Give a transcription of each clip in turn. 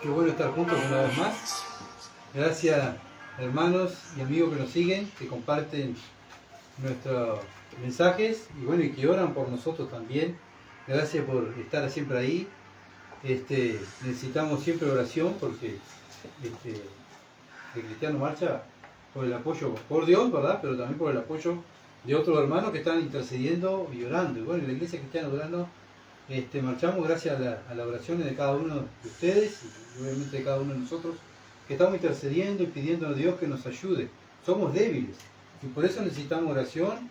Qué bueno estar juntos una vez más. Gracias, hermanos y amigos que nos siguen, que comparten nuestros mensajes y bueno, y que oran por nosotros también. Gracias por estar siempre ahí. Necesitamos siempre oración porque el Cristiano marcha por el apoyo, por Dios, ¿verdad? Pero también por el apoyo de otros hermanos que están intercediendo y orando. Y bueno, en la Iglesia Cristiana orando, marchamos gracias a la oración de cada uno de ustedes y obviamente de cada uno de nosotros, que estamos intercediendo y pidiendo a Dios que nos ayude. Somos débiles y por eso necesitamos oración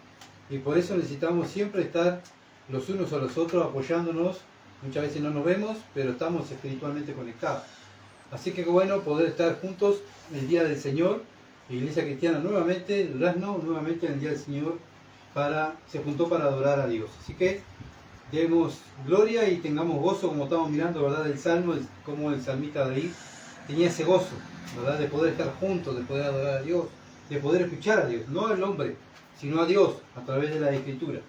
y por eso necesitamos siempre estar los unos a los otros apoyándonos. Muchas veces no nos vemos, pero estamos espiritualmente conectados. Así que bueno, poder estar juntos el día del Señor. La Iglesia Cristiana nuevamente, Durazno, nuevamente en el día del Señor, se juntó para adorar a Dios. Así que demos gloria y tengamos gozo, como estamos mirando, ¿verdad? Del Salmo, como el salmista David tenía ese gozo, ¿verdad? De poder estar juntos, de poder adorar a Dios, de poder escuchar a Dios, no al hombre, sino a Dios a través de la Escritura.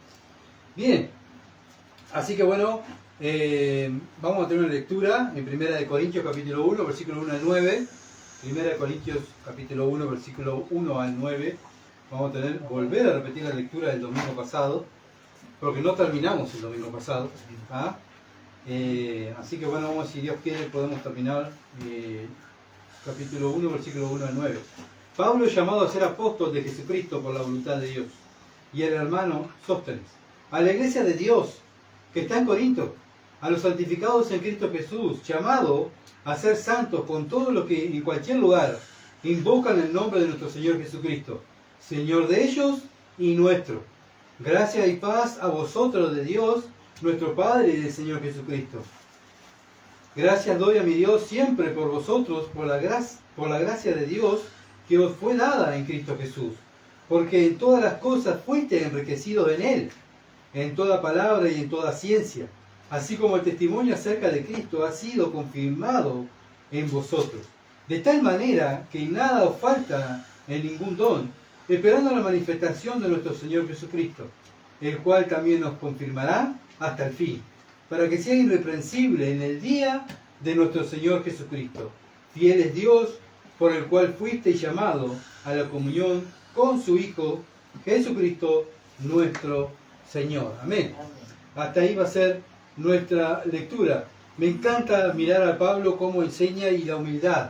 Bien, así que bueno, vamos a tener una lectura en 1 Corintios capítulo 1, versículo 1 al 9. 1 Corintios capítulo 1, versículo 1 al 9. Vamos a volver a repetir la lectura del domingo pasado, porque no terminamos el domingo pasado. ¿Ah? Así que bueno, vamos, si Dios quiere, podemos terminar capítulo 1, versículo 1 al 9. Pablo es llamado a ser apóstol de Jesucristo por la voluntad de Dios, y el hermano Sóstenes, a la iglesia de Dios que está en Corinto, a los santificados en Cristo Jesús, llamado a ser santos con todo lo que en cualquier lugar invocan el nombre de nuestro Señor Jesucristo, Señor de ellos y nuestro. Gracia y paz a vosotros de Dios, nuestro Padre y del Señor Jesucristo. Gracias doy a mi Dios siempre por vosotros, por la gracia de Dios que os fue dada en Cristo Jesús, porque en todas las cosas fuiste enriquecidos en Él, en toda palabra y en toda ciencia, así como el testimonio acerca de Cristo ha sido confirmado en vosotros, de tal manera que nada os falta en ningún don, esperando la manifestación de nuestro Señor Jesucristo, el cual también nos confirmará hasta el fin, para que sea irreprensible en el día de nuestro Señor Jesucristo. Fiel es Dios, por el cual fuisteis llamado a la comunión con su Hijo, Jesucristo, nuestro Señor. Amén. Hasta ahí va a ser nuestra lectura. Me encanta mirar a Pablo cómo enseña y la humildad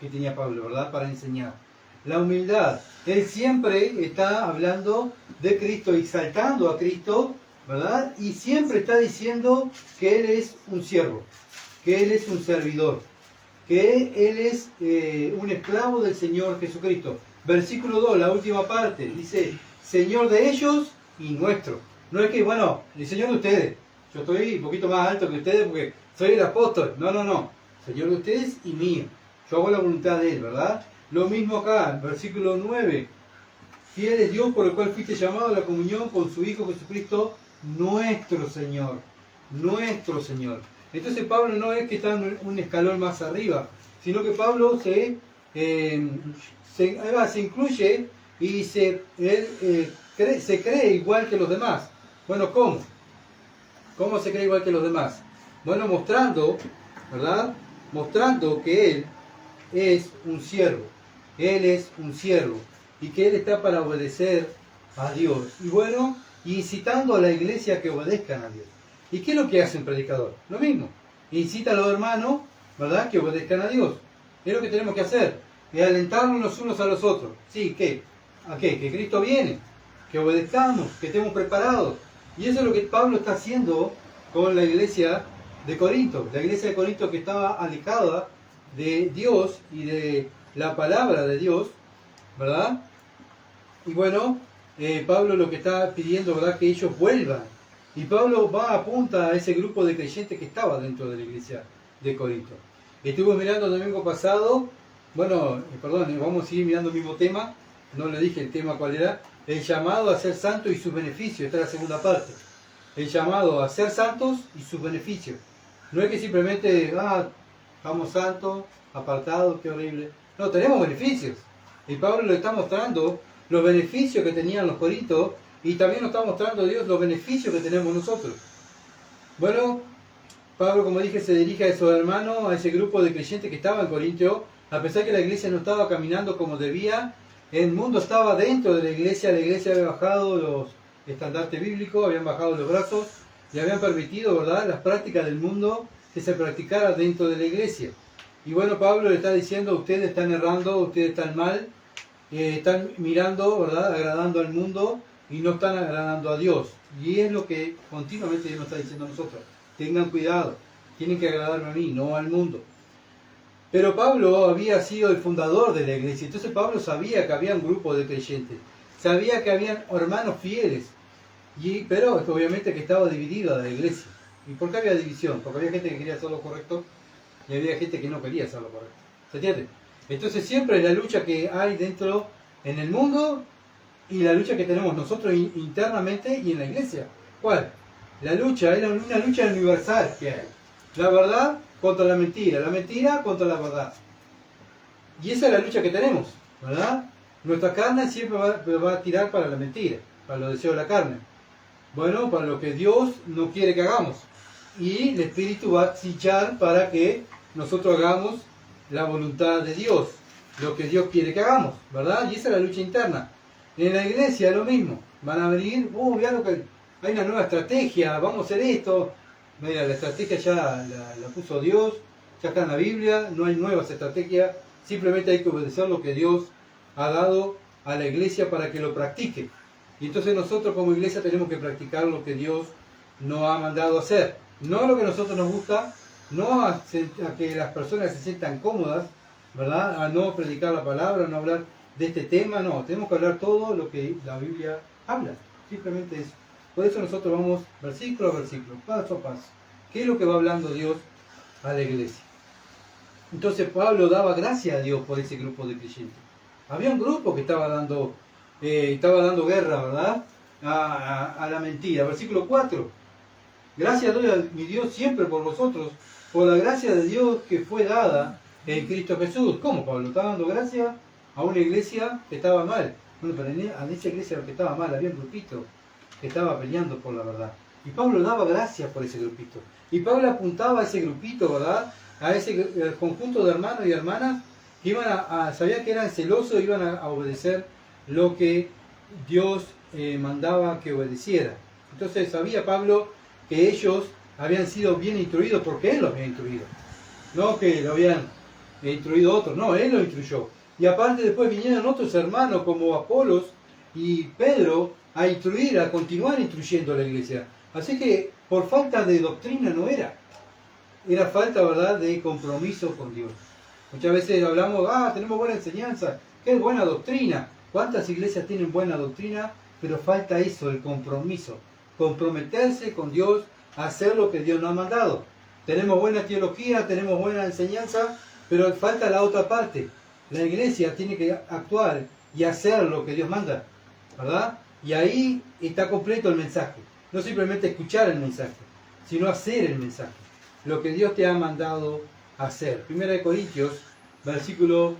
que tenía Pablo, ¿verdad? Para enseñar. La humildad. Él siempre está hablando de Cristo, exaltando a Cristo, ¿verdad? Y siempre está diciendo que Él es un siervo, que Él es un servidor, que Él es un esclavo del Señor Jesucristo. Versículo 2, la última parte, dice, Señor de ellos y nuestro. No es que, bueno, el Señor de ustedes, yo estoy un poquito más alto que ustedes porque soy el apóstol. No. Señor de ustedes y mío. Yo hago la voluntad de Él, ¿verdad? Lo mismo acá, versículo 9. Fiel es Dios por el cual fuiste llamado a la comunión con su Hijo Jesucristo, nuestro Señor. Nuestro Señor. Entonces Pablo no es que está en un escalón más arriba, sino que Pablo se incluye y se cree igual que los demás. Bueno, ¿cómo? ¿Cómo se cree igual que los demás? Bueno, mostrando, ¿verdad? Mostrando que Él es un siervo. Él es un siervo. Y que Él está para obedecer a Dios. Y bueno, incitando a la iglesia que obedezcan a Dios. ¿Y qué es lo que hace un predicador? Lo mismo. Incita a los hermanos, ¿verdad? Que obedezcan a Dios. Es lo que tenemos que hacer. Es alentarnos los unos a los otros. ¿Sí? ¿Qué? ¿A qué? Que Cristo viene. Que obedezcamos. Que estemos preparados. Y eso es lo que Pablo está haciendo con la iglesia de Corinto. La iglesia de Corinto que estaba alejada de Dios y de la palabra de Dios, ¿verdad? Y bueno, Pablo lo que está pidiendo, ¿verdad? Que ellos vuelvan. Y Pablo apunta a ese grupo de creyentes que estaba dentro de la iglesia de Corinto. Estuve mirando el domingo pasado, vamos a seguir mirando el mismo tema, no le dije el tema cuál era, el llamado a ser santo y sus beneficios, esta es la segunda parte. El llamado a ser santos y sus beneficios. No es que simplemente, estamos santos, apartados, qué horrible. No, tenemos beneficios. Y Pablo le está mostrando los beneficios que tenían los corintios y también nos está mostrando Dios los beneficios que tenemos nosotros. Bueno, Pablo, como dije, se dirige a esos hermanos, a ese grupo de creyentes que estaba en Corintio, a pesar que la iglesia no estaba caminando como debía, el mundo estaba dentro de la iglesia había bajado los estandartes bíblicos, habían bajado los brazos y habían permitido, ¿verdad?, las prácticas del mundo que se practicara dentro de la iglesia. Y bueno, Pablo le está diciendo, ustedes están errando, ustedes están mal, están mirando, ¿verdad?, agradando al mundo y no están agradando a Dios. Y es lo que continuamente Dios nos está diciendo a nosotros. Tengan cuidado, tienen que agradarme a mí, no al mundo. Pero Pablo había sido el fundador de la iglesia, entonces Pablo sabía que había un grupo de creyentes, sabía que habían hermanos fieles, pero obviamente que estaba dividida la iglesia. ¿Y por qué había división? Porque había gente que quería hacer lo correcto y había gente que no quería hacer lo correcto. ¿Se entiende? Entonces siempre es la lucha que hay dentro en el mundo y la lucha que tenemos nosotros internamente y en la iglesia. ¿Cuál? La lucha es una lucha universal que hay. La verdad contra la mentira contra la verdad. Y esa es la lucha que tenemos, ¿verdad? Nuestra carne siempre va a tirar para la mentira, para los deseos de la carne. Bueno, para lo que Dios no quiere que hagamos. Y el Espíritu va a acechar para que nosotros hagamos la voluntad de Dios, lo que Dios quiere que hagamos, ¿verdad? Y esa es la lucha interna. En la iglesia es lo mismo. Van a venir, mirá lo que hay una nueva estrategia, vamos a hacer esto. Mira, la estrategia ya la puso Dios, ya está en la Biblia, no hay nuevas estrategias, simplemente hay que obedecer lo que Dios ha dado a la iglesia para que lo practique. Y entonces nosotros como iglesia tenemos que practicar lo que Dios nos ha mandado hacer. No lo que a nosotros nos gusta, no a que las personas se sientan cómodas, ¿verdad? A no predicar la palabra, no hablar de este tema, no. Tenemos que hablar todo lo que la Biblia habla. Simplemente eso. Por eso nosotros vamos versículo a versículo, paso a paso. ¿Qué es lo que va hablando Dios a la iglesia? Entonces Pablo daba gracias a Dios por ese grupo de creyentes. Había un grupo que estaba dando guerra, ¿verdad?, a la mentira. Versículo 4. Gracias doy a mi Dios siempre por vosotros, por la gracia de Dios que fue dada en Cristo Jesús. ¿Cómo, Pablo? Estaba dando gracia a una iglesia que estaba mal. Bueno, pero en esa iglesia que estaba mal había un grupito que estaba peleando por la verdad. Y Pablo daba gracias por ese grupito. Y Pablo apuntaba a ese grupito, ¿verdad?, a ese conjunto de hermanos y hermanas que iban sabía que eran celosos e iban a obedecer lo que Dios mandaba que obedeciera. Entonces sabía Pablo que ellos habían sido bien instruidos porque él los había instruido. No que lo habían instruido otros, no, él lo instruyó. Y aparte después vinieron otros hermanos como Apolos y Pedro a instruir, a continuar instruyendo a la iglesia. Así que por falta de doctrina no era falta, ¿verdad?, de compromiso con Dios. Muchas veces hablamos, tenemos buena enseñanza, qué buena doctrina. ¿Cuántas iglesias tienen buena doctrina? Pero falta eso, el compromiso. Comprometerse con Dios a hacer lo que Dios nos ha mandado. Tenemos buena teología, tenemos buena enseñanza, pero falta la otra parte. La iglesia tiene que actuar y hacer lo que Dios manda, ¿verdad? Y ahí está completo el mensaje. No simplemente escuchar el mensaje, sino hacer el mensaje. Lo que Dios te ha mandado hacer. 1 Corintios, versículo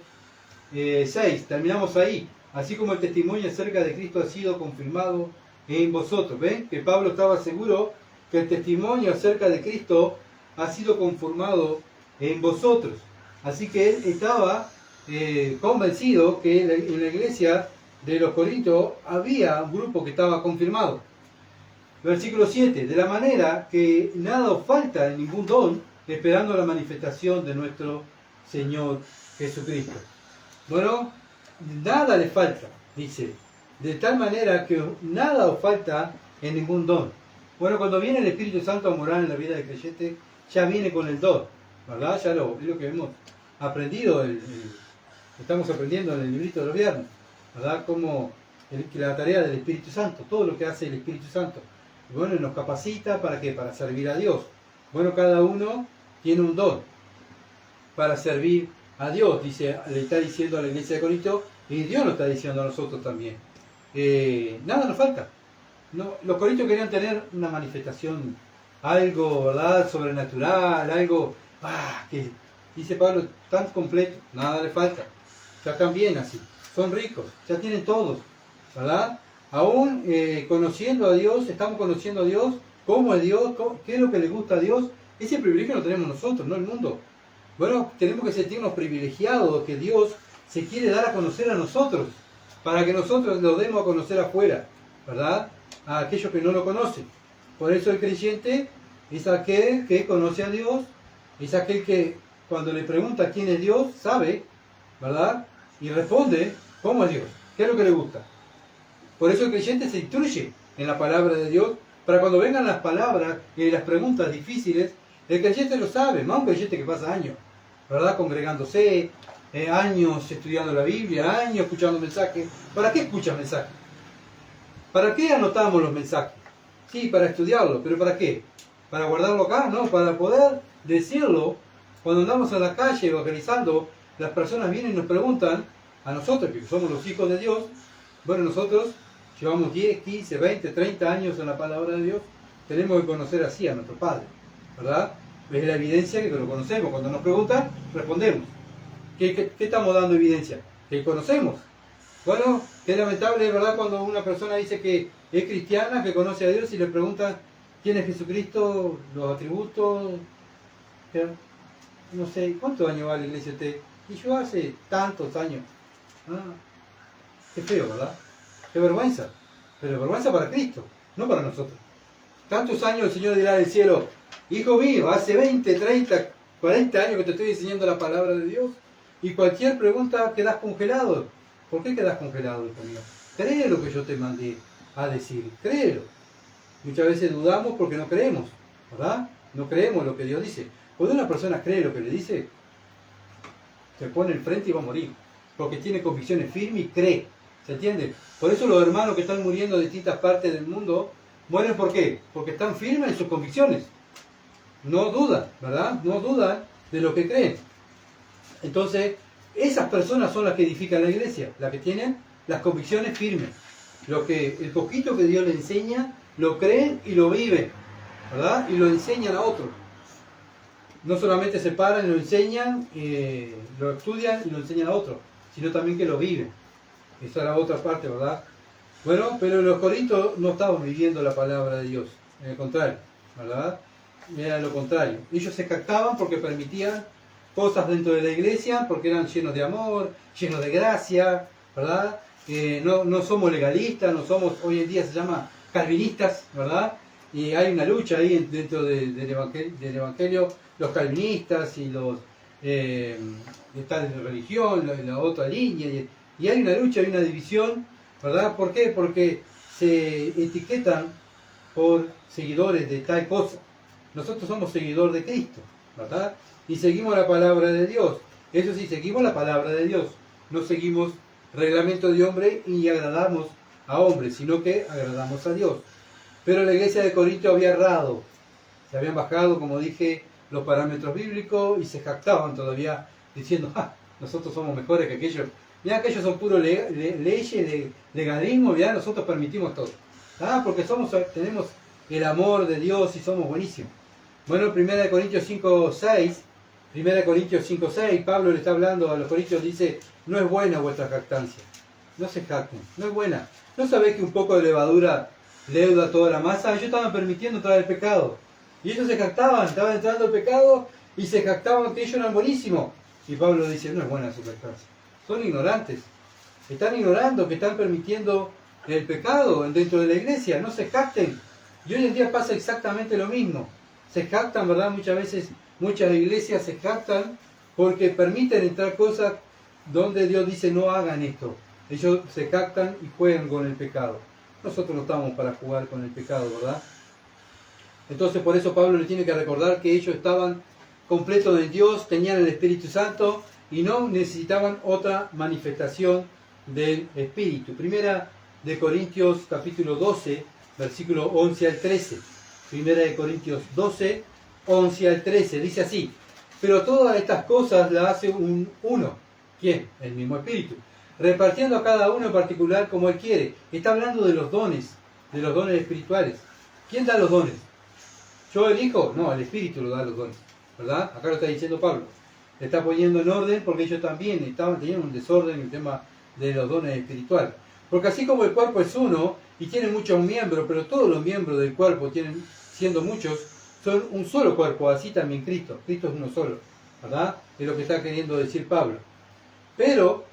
6. Terminamos ahí. Así como el testimonio acerca de Cristo ha sido confirmado en vosotros. ¿Ven? Que Pablo estaba seguro que el testimonio acerca de Cristo ha sido confirmado en vosotros. Así que él estaba convencido que en la iglesia de los Corintios había un grupo que estaba confirmado. Versículo 7. De la manera que nada os falta en ningún don, esperando la manifestación de nuestro Señor Jesucristo. Bueno, nada le falta, dice. De tal manera que nada os falta en ningún don. Bueno, cuando viene el Espíritu Santo a morar en la vida del creyente, ya viene con el don, ¿verdad? Ya es lo que hemos aprendido, estamos aprendiendo en el librito de los viernes, ¿verdad? Como la tarea del Espíritu Santo, todo lo que hace el Espíritu Santo. Y bueno, nos capacita ¿para qué? Para servir a Dios. Bueno, cada uno tiene un don para servir a Dios, le está diciendo a la iglesia de Corinto, y Dios nos está diciendo a nosotros también. Nada nos falta. No, los corintios querían tener una manifestación, algo, ¿verdad?, sobrenatural, algo, que dice Pablo, tan completo, nada le falta. Ya están bien así, son ricos, ya tienen todos, ¿verdad? Aún conociendo a Dios, estamos conociendo a Dios, cómo es Dios, qué es lo que le gusta a Dios, Ese privilegio lo tenemos nosotros, no el mundo. Bueno, tenemos que sentirnos privilegiados, que Dios se quiere dar a conocer a nosotros, para que nosotros lo demos a conocer afuera, ¿verdad? A aquellos que no lo conocen. Por eso el creyente es aquel que conoce a Dios, es aquel que cuando le pregunta quién es Dios, sabe, ¿verdad? Y responde cómo es Dios, qué es lo que le gusta. Por eso el creyente se instruye en la palabra de Dios, para cuando vengan las palabras y las preguntas difíciles, el creyente lo sabe, más un creyente que pasa años, ¿verdad? Congregándose, años estudiando la Biblia, años escuchando mensajes. ¿Para qué escuchas mensajes? ¿Para qué anotamos los mensajes? Sí, para estudiarlo, pero ¿para qué? ¿Para guardarlo acá? No, para poder decirlo cuando andamos en la calle evangelizando. Las personas vienen y nos preguntan a nosotros, que somos los hijos de Dios. Bueno, nosotros llevamos 10, 15, 20, 30 años en la palabra de Dios. Tenemos que conocer así a nuestro Padre, ¿verdad? Es la evidencia que lo conocemos. Cuando nos preguntan, respondemos. ¿Qué estamos dando evidencia? Que conocemos. Bueno, es lamentable, ¿verdad? Cuando una persona dice que es cristiana, que conoce a Dios y le preguntan quién es Jesucristo, los atributos. No sé, ¿cuántos años va a la iglesia usted? Y yo hace tantos años. Qué feo, ¿verdad? Qué vergüenza. Pero vergüenza para Cristo, no para nosotros. Tantos años el Señor dirá del cielo: hijo mío, hace 20, 30, 40 años que te estoy enseñando la palabra de Dios, y cualquier pregunta quedas congelado. ¿Por qué quedas congelado, hijo mío? Cree lo que yo te mandé a decir, créelo. Muchas veces dudamos porque no creemos, ¿verdad? No creemos lo que Dios dice. Cuando una persona cree lo que le dice, se pone enfrente y va a morir, porque tiene convicciones firmes y cree. ¿Se entiende? Por eso los hermanos que están muriendo de distintas partes del mundo mueren. ¿Por qué? Porque están firmes en sus convicciones. No dudan, ¿verdad? No dudan de lo que creen. Entonces, esas personas son las que edifican la iglesia, las que tienen las convicciones firmes. El poquito que Dios les enseña, lo creen y lo viven, ¿verdad? Y lo enseñan a otros. No solamente se paran y lo enseñan, lo estudian y lo enseñan a otros, sino también que lo viven. Esa es la otra parte, ¿verdad? Bueno, pero los corintios no estaban viviendo la palabra de Dios, en el contrario, ¿verdad? Era lo contrario. Ellos se jactaban porque permitían cosas dentro de la iglesia, porque eran llenos de amor, llenos de gracia, ¿verdad? No somos legalistas, no somos, hoy en día se llama calvinistas, ¿verdad? Y hay una lucha ahí dentro del evangelio, los calvinistas y los están de religión, la otra línea, y hay una lucha, hay una división, ¿verdad? ¿Por qué? Porque se etiquetan por seguidores de tal cosa. Nosotros somos seguidores de Cristo, ¿verdad? Y seguimos la palabra de Dios. Eso sí, seguimos la palabra de Dios. No seguimos reglamento de hombre y agradamos a hombres, sino que agradamos a Dios. Pero la iglesia de Corinto había errado. Se habían bajado, como dije, los parámetros bíblicos y se jactaban todavía diciendo: nosotros somos mejores que aquellos. Mirá, aquellos son puros leyes, legalismo, ya nosotros permitimos todo. Porque tenemos el amor de Dios y somos buenísimos. Bueno, 1 Corintios 5:6, Pablo le está hablando a los corintios, dice: no es buena vuestra jactancia. No se jacten, no es buena. ¿No sabéis que un poco de levadura leuda toda la masa? Ellos estaban permitiendo entrar el pecado. Y ellos se jactaban, estaban entrando el pecado y se jactaban que ellos eran buenísimos. Y Pablo dice: no es buena su jactancia. Son ignorantes. Están ignorando que están permitiendo el pecado dentro de la iglesia. No se jacten. Y hoy en día pasa exactamente lo mismo. Se jactan, ¿verdad? Muchas veces, muchas iglesias se jactan porque permiten entrar cosas donde Dios dice: no hagan esto. Ellos se jactan y juegan con el pecado. Nosotros no estamos para jugar con el pecado, ¿verdad? Entonces por eso Pablo le tiene que recordar que ellos estaban completos de Dios, tenían el Espíritu Santo y no necesitaban otra manifestación del Espíritu. Primera de Corintios capítulo 12, versículo 11 al 13. Primera de Corintios 12, 11 al 13. Dice así: pero todas estas cosas las hace uno. ¿Quién? El mismo Espíritu. Repartiendo a cada uno en particular como Él quiere. Está hablando de los dones espirituales. ¿Quién da los dones? ¿Yo elijo? No, el Espíritu lo da los dones, ¿verdad? Acá lo está diciendo Pablo. Le está poniendo en orden porque ellos también tenían un desorden en el tema de los dones espirituales. Porque así como el cuerpo es uno y tiene muchos miembros, pero todos los miembros del cuerpo siendo muchos, son un solo cuerpo, así también Cristo. Cristo es uno solo, ¿verdad? Es lo que está queriendo decir Pablo. Pero,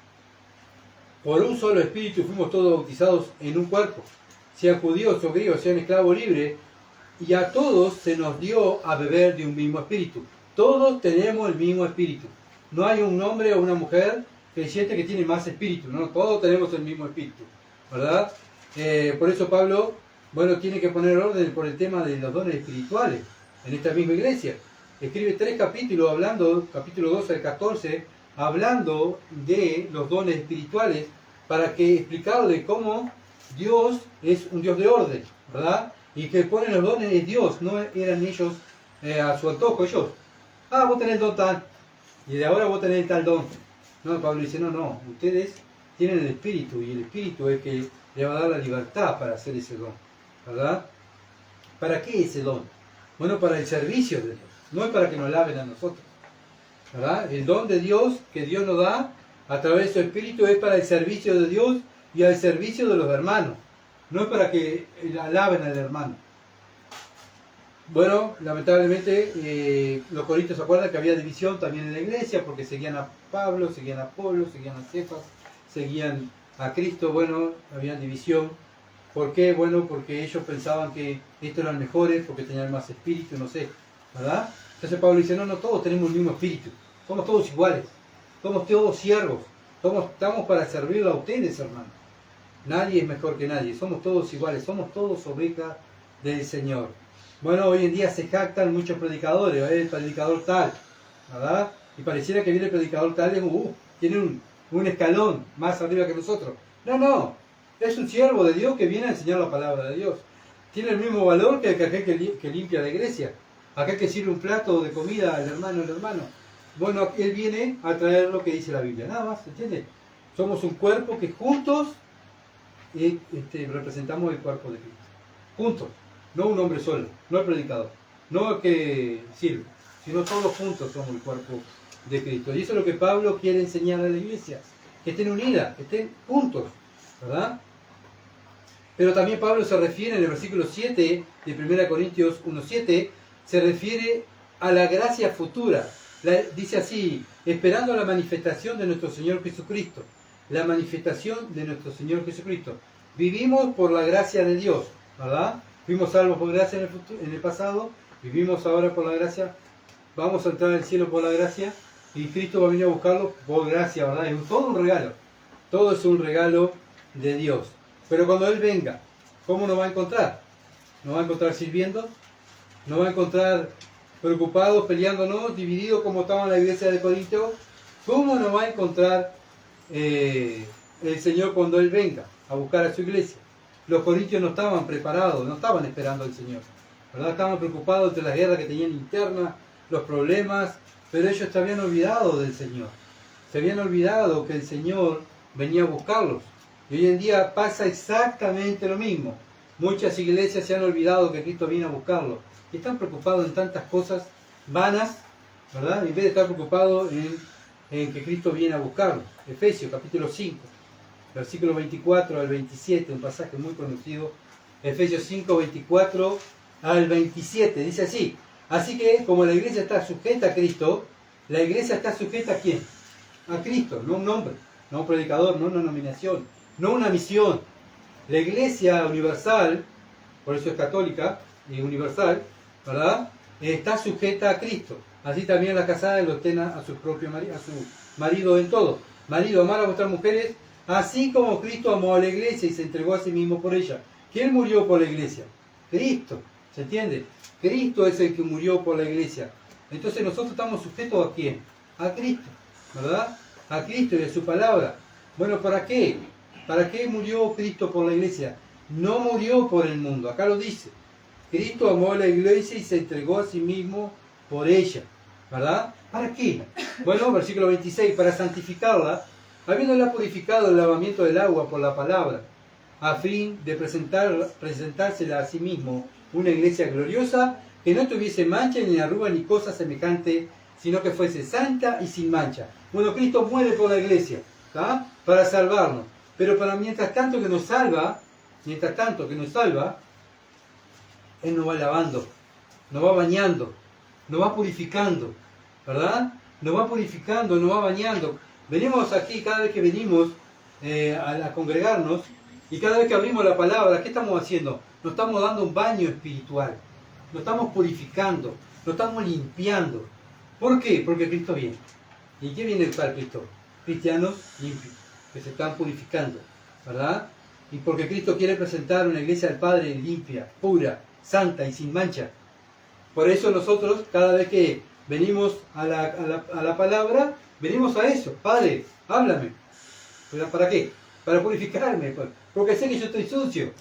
por un solo espíritu fuimos todos bautizados en un cuerpo, sean judíos o griegos, sean esclavos libres, y a todos se nos dio a beber de un mismo espíritu. Todos tenemos el mismo espíritu. No hay un hombre o una mujer creyente que tiene más espíritu, ¿no? Todos tenemos el mismo espíritu, ¿verdad? Por eso Pablo, bueno, tiene que poner orden por el tema de los dones espirituales en esta misma iglesia. Escribe 3 capítulos hablando, capítulo 12 al 14, hablando de los dones espirituales para que explicar de cómo Dios es un Dios de orden, ¿verdad? Y que ponen los dones de Dios, no eran ellos a su antojo, ellos. Vos tenés el don tal, y de ahora vos tenés tal don. No, Pablo dice, no, ustedes tienen el Espíritu, y el Espíritu es que le va a dar la libertad para hacer ese don, ¿verdad? ¿Para qué ese don? Bueno, para el servicio de Dios, no es para que nos laven a nosotros, ¿verdad? El don de Dios que Dios nos da a través de su Espíritu es para el servicio de Dios y al servicio de los hermanos, no es para que alaben al hermano. Bueno, lamentablemente los corintios se acuerdan que había división también en la iglesia porque seguían a Pablo, seguían a Apolo, seguían a Cefas, seguían a Cristo. Bueno, había división. ¿Por qué? Bueno, porque ellos pensaban que estos eran mejores porque tenían más espíritu, no sé, ¿verdad? Entonces Pablo dice, no, todos tenemos el mismo espíritu, somos todos iguales, somos todos siervos, estamos para servirlo a ustedes, hermanos. Nadie es mejor que nadie, somos todos iguales, somos todos ovejas del Señor. Bueno, hoy en día se jactan muchos predicadores, el predicador tal, ¿verdad? Y pareciera que viene el predicador tal y tiene un escalón más arriba que nosotros. No, es un siervo de Dios que viene a enseñar la palabra de Dios. Tiene el mismo valor que aquel que limpia la iglesia, aquel que sirve un plato de comida al hermano. Bueno, él viene a traer lo que dice la Biblia, nada más, ¿entiendes? Somos un cuerpo que juntos representamos el cuerpo de Cristo. Juntos. No un hombre solo, no el predicador, no el que sirve, sino todos juntos somos el cuerpo de Cristo. Y eso es lo que Pablo quiere enseñar a la iglesia, que estén unidas, que estén juntos, ¿verdad? Pero también Pablo se refiere en el versículo 7 de 1 Corintios 1:7, se refiere a la gracia futura. Dice así, esperando la manifestación de nuestro Señor Jesucristo. La manifestación de nuestro Señor Jesucristo. Vivimos por la gracia de Dios, ¿verdad? Fuimos salvos por gracia en el pasado, vivimos ahora por la gracia, vamos a entrar al cielo por la gracia y Cristo va a venir a buscarlo por gracia, ¿verdad? Es todo un regalo, todo es un regalo de Dios. Pero cuando Él venga, ¿cómo nos va a encontrar? ¿Nos va a encontrar sirviendo? ¿Nos va a encontrar preocupados, peleándonos, divididos como estaba en la iglesia de Corinto? ¿Cómo nos va a encontrar el Señor cuando Él venga a buscar a su iglesia? Los corintios no estaban preparados, no estaban esperando al Señor, ¿verdad? Estaban preocupados de las guerras que tenían internas, los problemas, pero ellos se habían olvidado del Señor. Se habían olvidado que el Señor venía a buscarlos. Y hoy en día pasa exactamente lo mismo. Muchas iglesias se han olvidado que Cristo viene a buscarlos. Y están preocupados en tantas cosas vanas, ¿verdad? En vez de estar preocupados en que Cristo viene a buscarlos. Efesios capítulo 5. Versículo 24 al 27, un pasaje muy conocido, Efesios 5, 24 al 27, dice así, así que como la iglesia está sujeta a Cristo, la iglesia está sujeta ¿a quién? A Cristo, no un hombre, no un predicador, no una nominación, no una misión. La iglesia universal, por eso es católica y universal, ¿verdad? Está sujeta a Cristo. Así también las casadas lo estén a su propio marido, a su marido en todo. Marido, amar a vuestras mujeres, así como Cristo amó a la iglesia y se entregó a sí mismo por ella. ¿Quién murió por la iglesia? Cristo. ¿Se entiende? Cristo es el que murió por la iglesia. Entonces nosotros estamos sujetos ¿a quién? A Cristo, ¿verdad? A Cristo y a su palabra. Bueno, ¿para qué? ¿Para qué murió Cristo por la iglesia? No murió por el mundo. Acá lo dice. Cristo amó a la iglesia y se entregó a sí mismo por ella, ¿verdad? ¿Para qué? Bueno, versículo 26, para santificarla, habiéndola purificado el lavamiento del agua por la palabra, a fin de presentársela a sí mismo una iglesia gloriosa, que no tuviese mancha, ni arruga, ni cosa semejante, sino que fuese santa y sin mancha. Bueno, Cristo muere por la iglesia, ¿tá? Para salvarnos, pero para mientras tanto que nos salva, Él nos va lavando, nos va bañando, nos va purificando, ¿verdad? Nos va purificando, nos va bañando. Venimos aquí cada vez que venimos a congregarnos y cada vez que abrimos la palabra, ¿qué estamos haciendo? Nos estamos dando un baño espiritual, nos estamos purificando, nos estamos limpiando. ¿Por qué? Porque Cristo viene. ¿Y qué viene para Cristo? Cristianos limpios, que se están purificando, ¿verdad? Y porque Cristo quiere presentar una iglesia al Padre limpia, pura, santa y sin mancha. Por eso nosotros, cada vez que venimos a la palabra, venimos a eso. Padre, háblame. ¿Pero para qué? Para purificarme, porque sé que yo estoy sucio.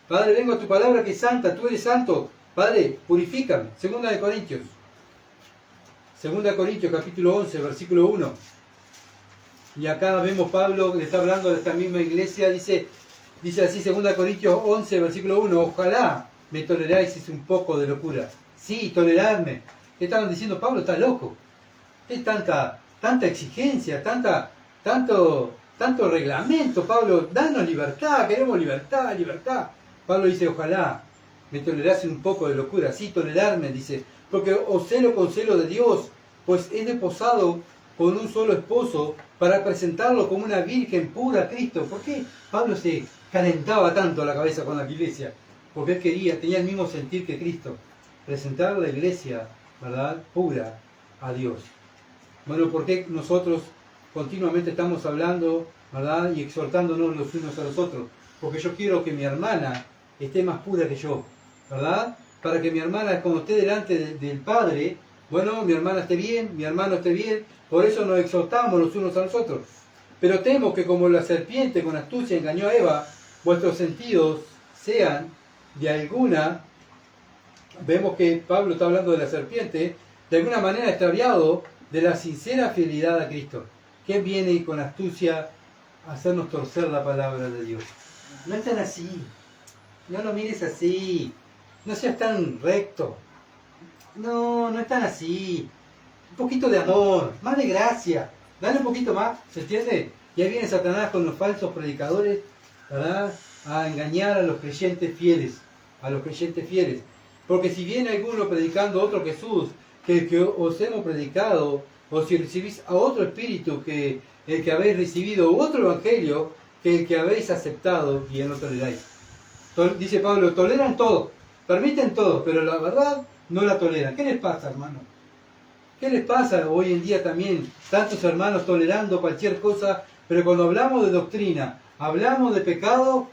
Padre, vengo a tu palabra que es santa, tú eres santo. Padre, purifícame. Segunda de Corintios capítulo 11, versículo 1. Y acá vemos Pablo que está hablando de esta misma iglesia, dice así, 2 Corintios 11, versículo 1, ojalá me toleráis un poco de locura. Sí, toleradme. ¿Qué estaban diciendo? Pablo está loco. Es tanta exigencia, tanto reglamento. Pablo, danos libertad, queremos libertad, libertad. Pablo dice, ojalá me tolerase un poco de locura. Sí, tolerarme, dice, porque os celo con celo de Dios, pues he desposado con un solo esposo para presentarlo como una virgen pura a Cristo. ¿Por qué Pablo se calentaba tanto la cabeza con la iglesia? Porque él tenía el mismo sentir que Cristo, presentar a la iglesia, ¿verdad?, pura a Dios. Bueno, ¿por qué nosotros continuamente estamos hablando, ¿verdad?, y exhortándonos los unos a los otros? Porque yo quiero que mi hermana esté más pura que yo, ¿verdad? Para que mi hermana, cuando esté delante del Padre, bueno, mi hermana esté bien, mi hermano esté bien, por eso nos exhortamos los unos a los otros. Pero temo que como la serpiente con astucia engañó a Eva, vuestros sentidos sean de alguna, vemos que Pablo está hablando de la serpiente, de alguna manera extraviado de la sincera fidelidad a Cristo, que viene con astucia a hacernos torcer la palabra de Dios. No es tan así, no lo mires así, no seas tan recto, no es tan así. Un poquito de amor, más de gracia, dale un poquito más, ¿se entiende? Y ahí viene Satanás con los falsos predicadores, ¿verdad?, a engañar a los creyentes fieles, porque si viene alguno predicando otro Jesús que el que os hemos predicado, o si recibís a otro espíritu que el que habéis recibido, u otro evangelio que el que habéis aceptado, bien lo toleráis. Dice Pablo, toleran todo, permiten todo, pero la verdad no la toleran. ¿Qué les pasa, hermano? ¿Qué les pasa hoy en día también? Tantos hermanos tolerando cualquier cosa, pero cuando hablamos de doctrina, hablamos de pecado,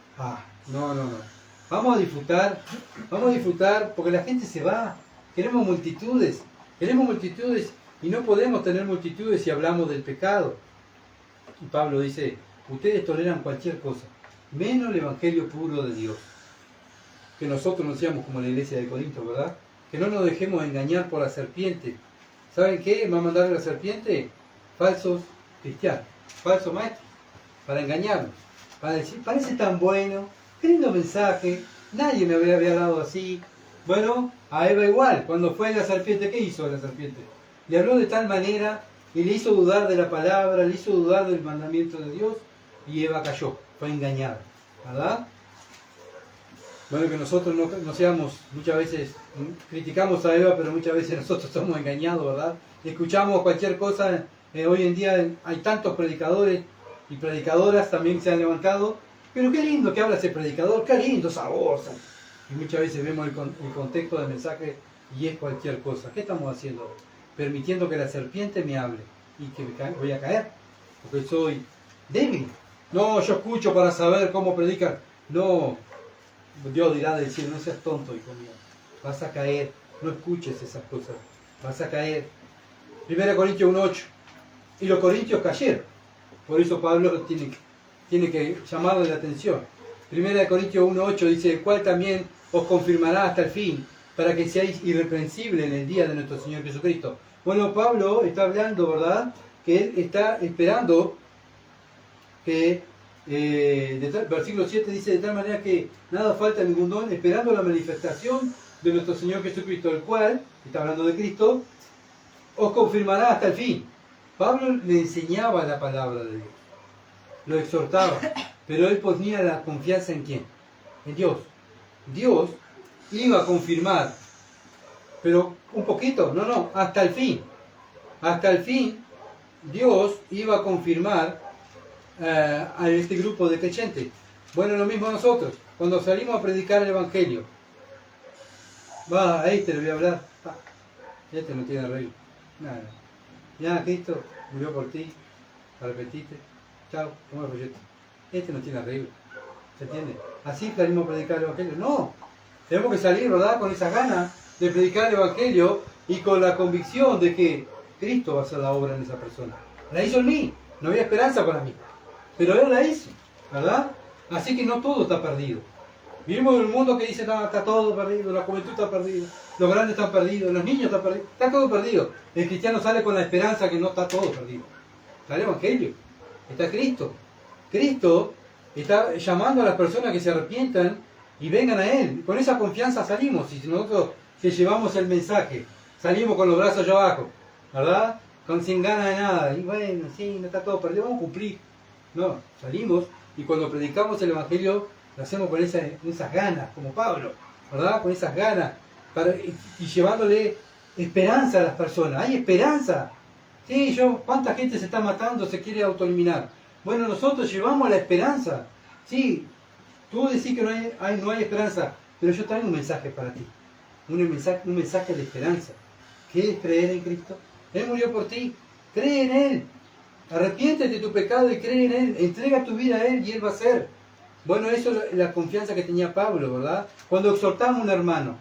no. Vamos a disfrutar porque la gente se va. Queremos multitudes y no podemos tener multitudes si hablamos del pecado. Y Pablo dice, ustedes toleran cualquier cosa, menos el evangelio puro de Dios. Que nosotros no seamos como la iglesia de Corinto, ¿verdad? Que no nos dejemos engañar por la serpiente. ¿Saben qué va a mandar a la serpiente? Falsos cristianos, falsos maestros, para engañarnos, para decir, parece tan bueno, qué lindo mensaje, nadie me había hablado así. Bueno, a Eva igual, cuando fue la serpiente, ¿qué hizo la serpiente? Le habló de tal manera y le hizo dudar de la palabra, le hizo dudar del mandamiento de Dios, y Eva cayó, fue engañada, ¿verdad? Bueno, que nosotros no seamos, muchas veces criticamos a Eva, pero muchas veces nosotros somos engañados, ¿verdad? Escuchamos cualquier cosa, hoy en día hay tantos predicadores y predicadoras también que se han levantado, pero qué lindo que habla ese predicador, qué lindo sabor. Y muchas veces vemos el contexto del mensaje y es cualquier cosa. ¿Qué estamos haciendo? Permitiendo que la serpiente me hable y que voy a caer, porque soy débil. No, yo escucho para saber cómo predican. No. Dios dirá del cielo, no seas tonto, hijo mío, vas a caer, no escuches esas cosas, vas a caer. 1 Corintios 1:8, y los corintios cayeron, por eso Pablo tiene que llamarle la atención. 1 Corintios 1:8 dice, el cual también os confirmará hasta el fin, para que seáis irreprensibles en el día de nuestro Señor Jesucristo. Bueno, Pablo está hablando, ¿verdad?, que él está esperando que versículo 7 dice, de tal manera que nada falta ningún don, esperando la manifestación de nuestro Señor Jesucristo, el cual, está hablando de Cristo, os confirmará hasta el fin. Pablo le enseñaba la palabra de Dios, lo exhortaba, pero él ponía la confianza ¿en quién? En Dios. Dios iba a confirmar pero un poquito, no, hasta el fin. Hasta el fin, Dios iba a confirmar a este grupo de creyentes. Bueno, lo mismo nosotros, cuando salimos a predicar el Evangelio. Va, ahí te lo voy a hablar. Este no tiene arreglo. Nada. Ya, Cristo murió por ti, arrepentiste. Chao, toma el proyecto. Este no tiene arreglo. ¿Se entiende? Así salimos a predicar el Evangelio. No, tenemos que salir, ¿verdad? Con esas ganas de predicar el Evangelio y con la convicción de que Cristo va a hacer la obra en esa persona. La hizo en mí, no había esperanza para mí, pero Él la hizo, ¿verdad? Así que no todo está perdido. Vivimos en un mundo que dice, no, está todo perdido, la juventud está perdida, los grandes están perdidos, los niños están perdidos, está todo perdido. El cristiano sale con la esperanza que no está todo perdido. Está el Evangelio, está Cristo. Cristo está llamando a las personas que se arrepientan y vengan a Él. Con esa confianza salimos. Y si nosotros que llevamos el mensaje, salimos con los brazos allá abajo, ¿verdad? Sin ganas de nada. Y bueno, sí, no está todo perdido, vamos a cumplir. No, salimos y cuando predicamos el Evangelio lo hacemos con esas ganas, como Pablo, ¿verdad? Con esas ganas y llevándole esperanza a las personas. Hay esperanza. Sí, ¿cuánta gente se está matando, se quiere autoeliminar? Bueno, nosotros llevamos la esperanza. Sí, tú decís que no hay esperanza, pero yo traigo un mensaje para ti. Un mensaje de esperanza. ¿Quieres creer en Cristo? Él murió por ti. Cree en Él. Arrepiéntete de tu pecado y cree en Él. Entrega tu vida a Él y Él va a hacer. Bueno, eso es la confianza que tenía Pablo, ¿verdad? Cuando exhortamos a un hermano.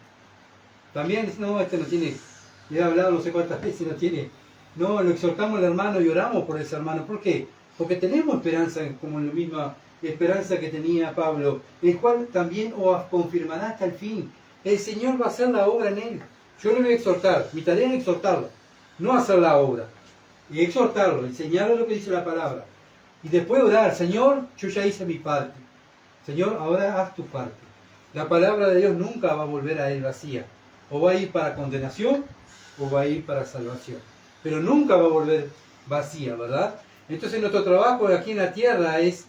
También, no, este no tiene, le he hablado no sé cuántas veces, no tiene. No, lo exhortamos al hermano y oramos por ese hermano. ¿Por qué? Porque tenemos esperanza, como la misma esperanza que tenía Pablo, el cual también os confirmará hasta el fin. El Señor va a hacer la obra en él. Yo le voy a exhortar, mi tarea es exhortarlo, no hacer la obra. Y exhortarlo, enseñarle lo que dice la palabra. Y después orar, Señor, yo ya hice mi parte. Señor, ahora haz tu parte. La palabra de Dios nunca va a volver a él vacía. O va a ir para condenación, o va a ir para salvación. Pero nunca va a volver vacía, ¿verdad? Entonces nuestro trabajo aquí en la tierra es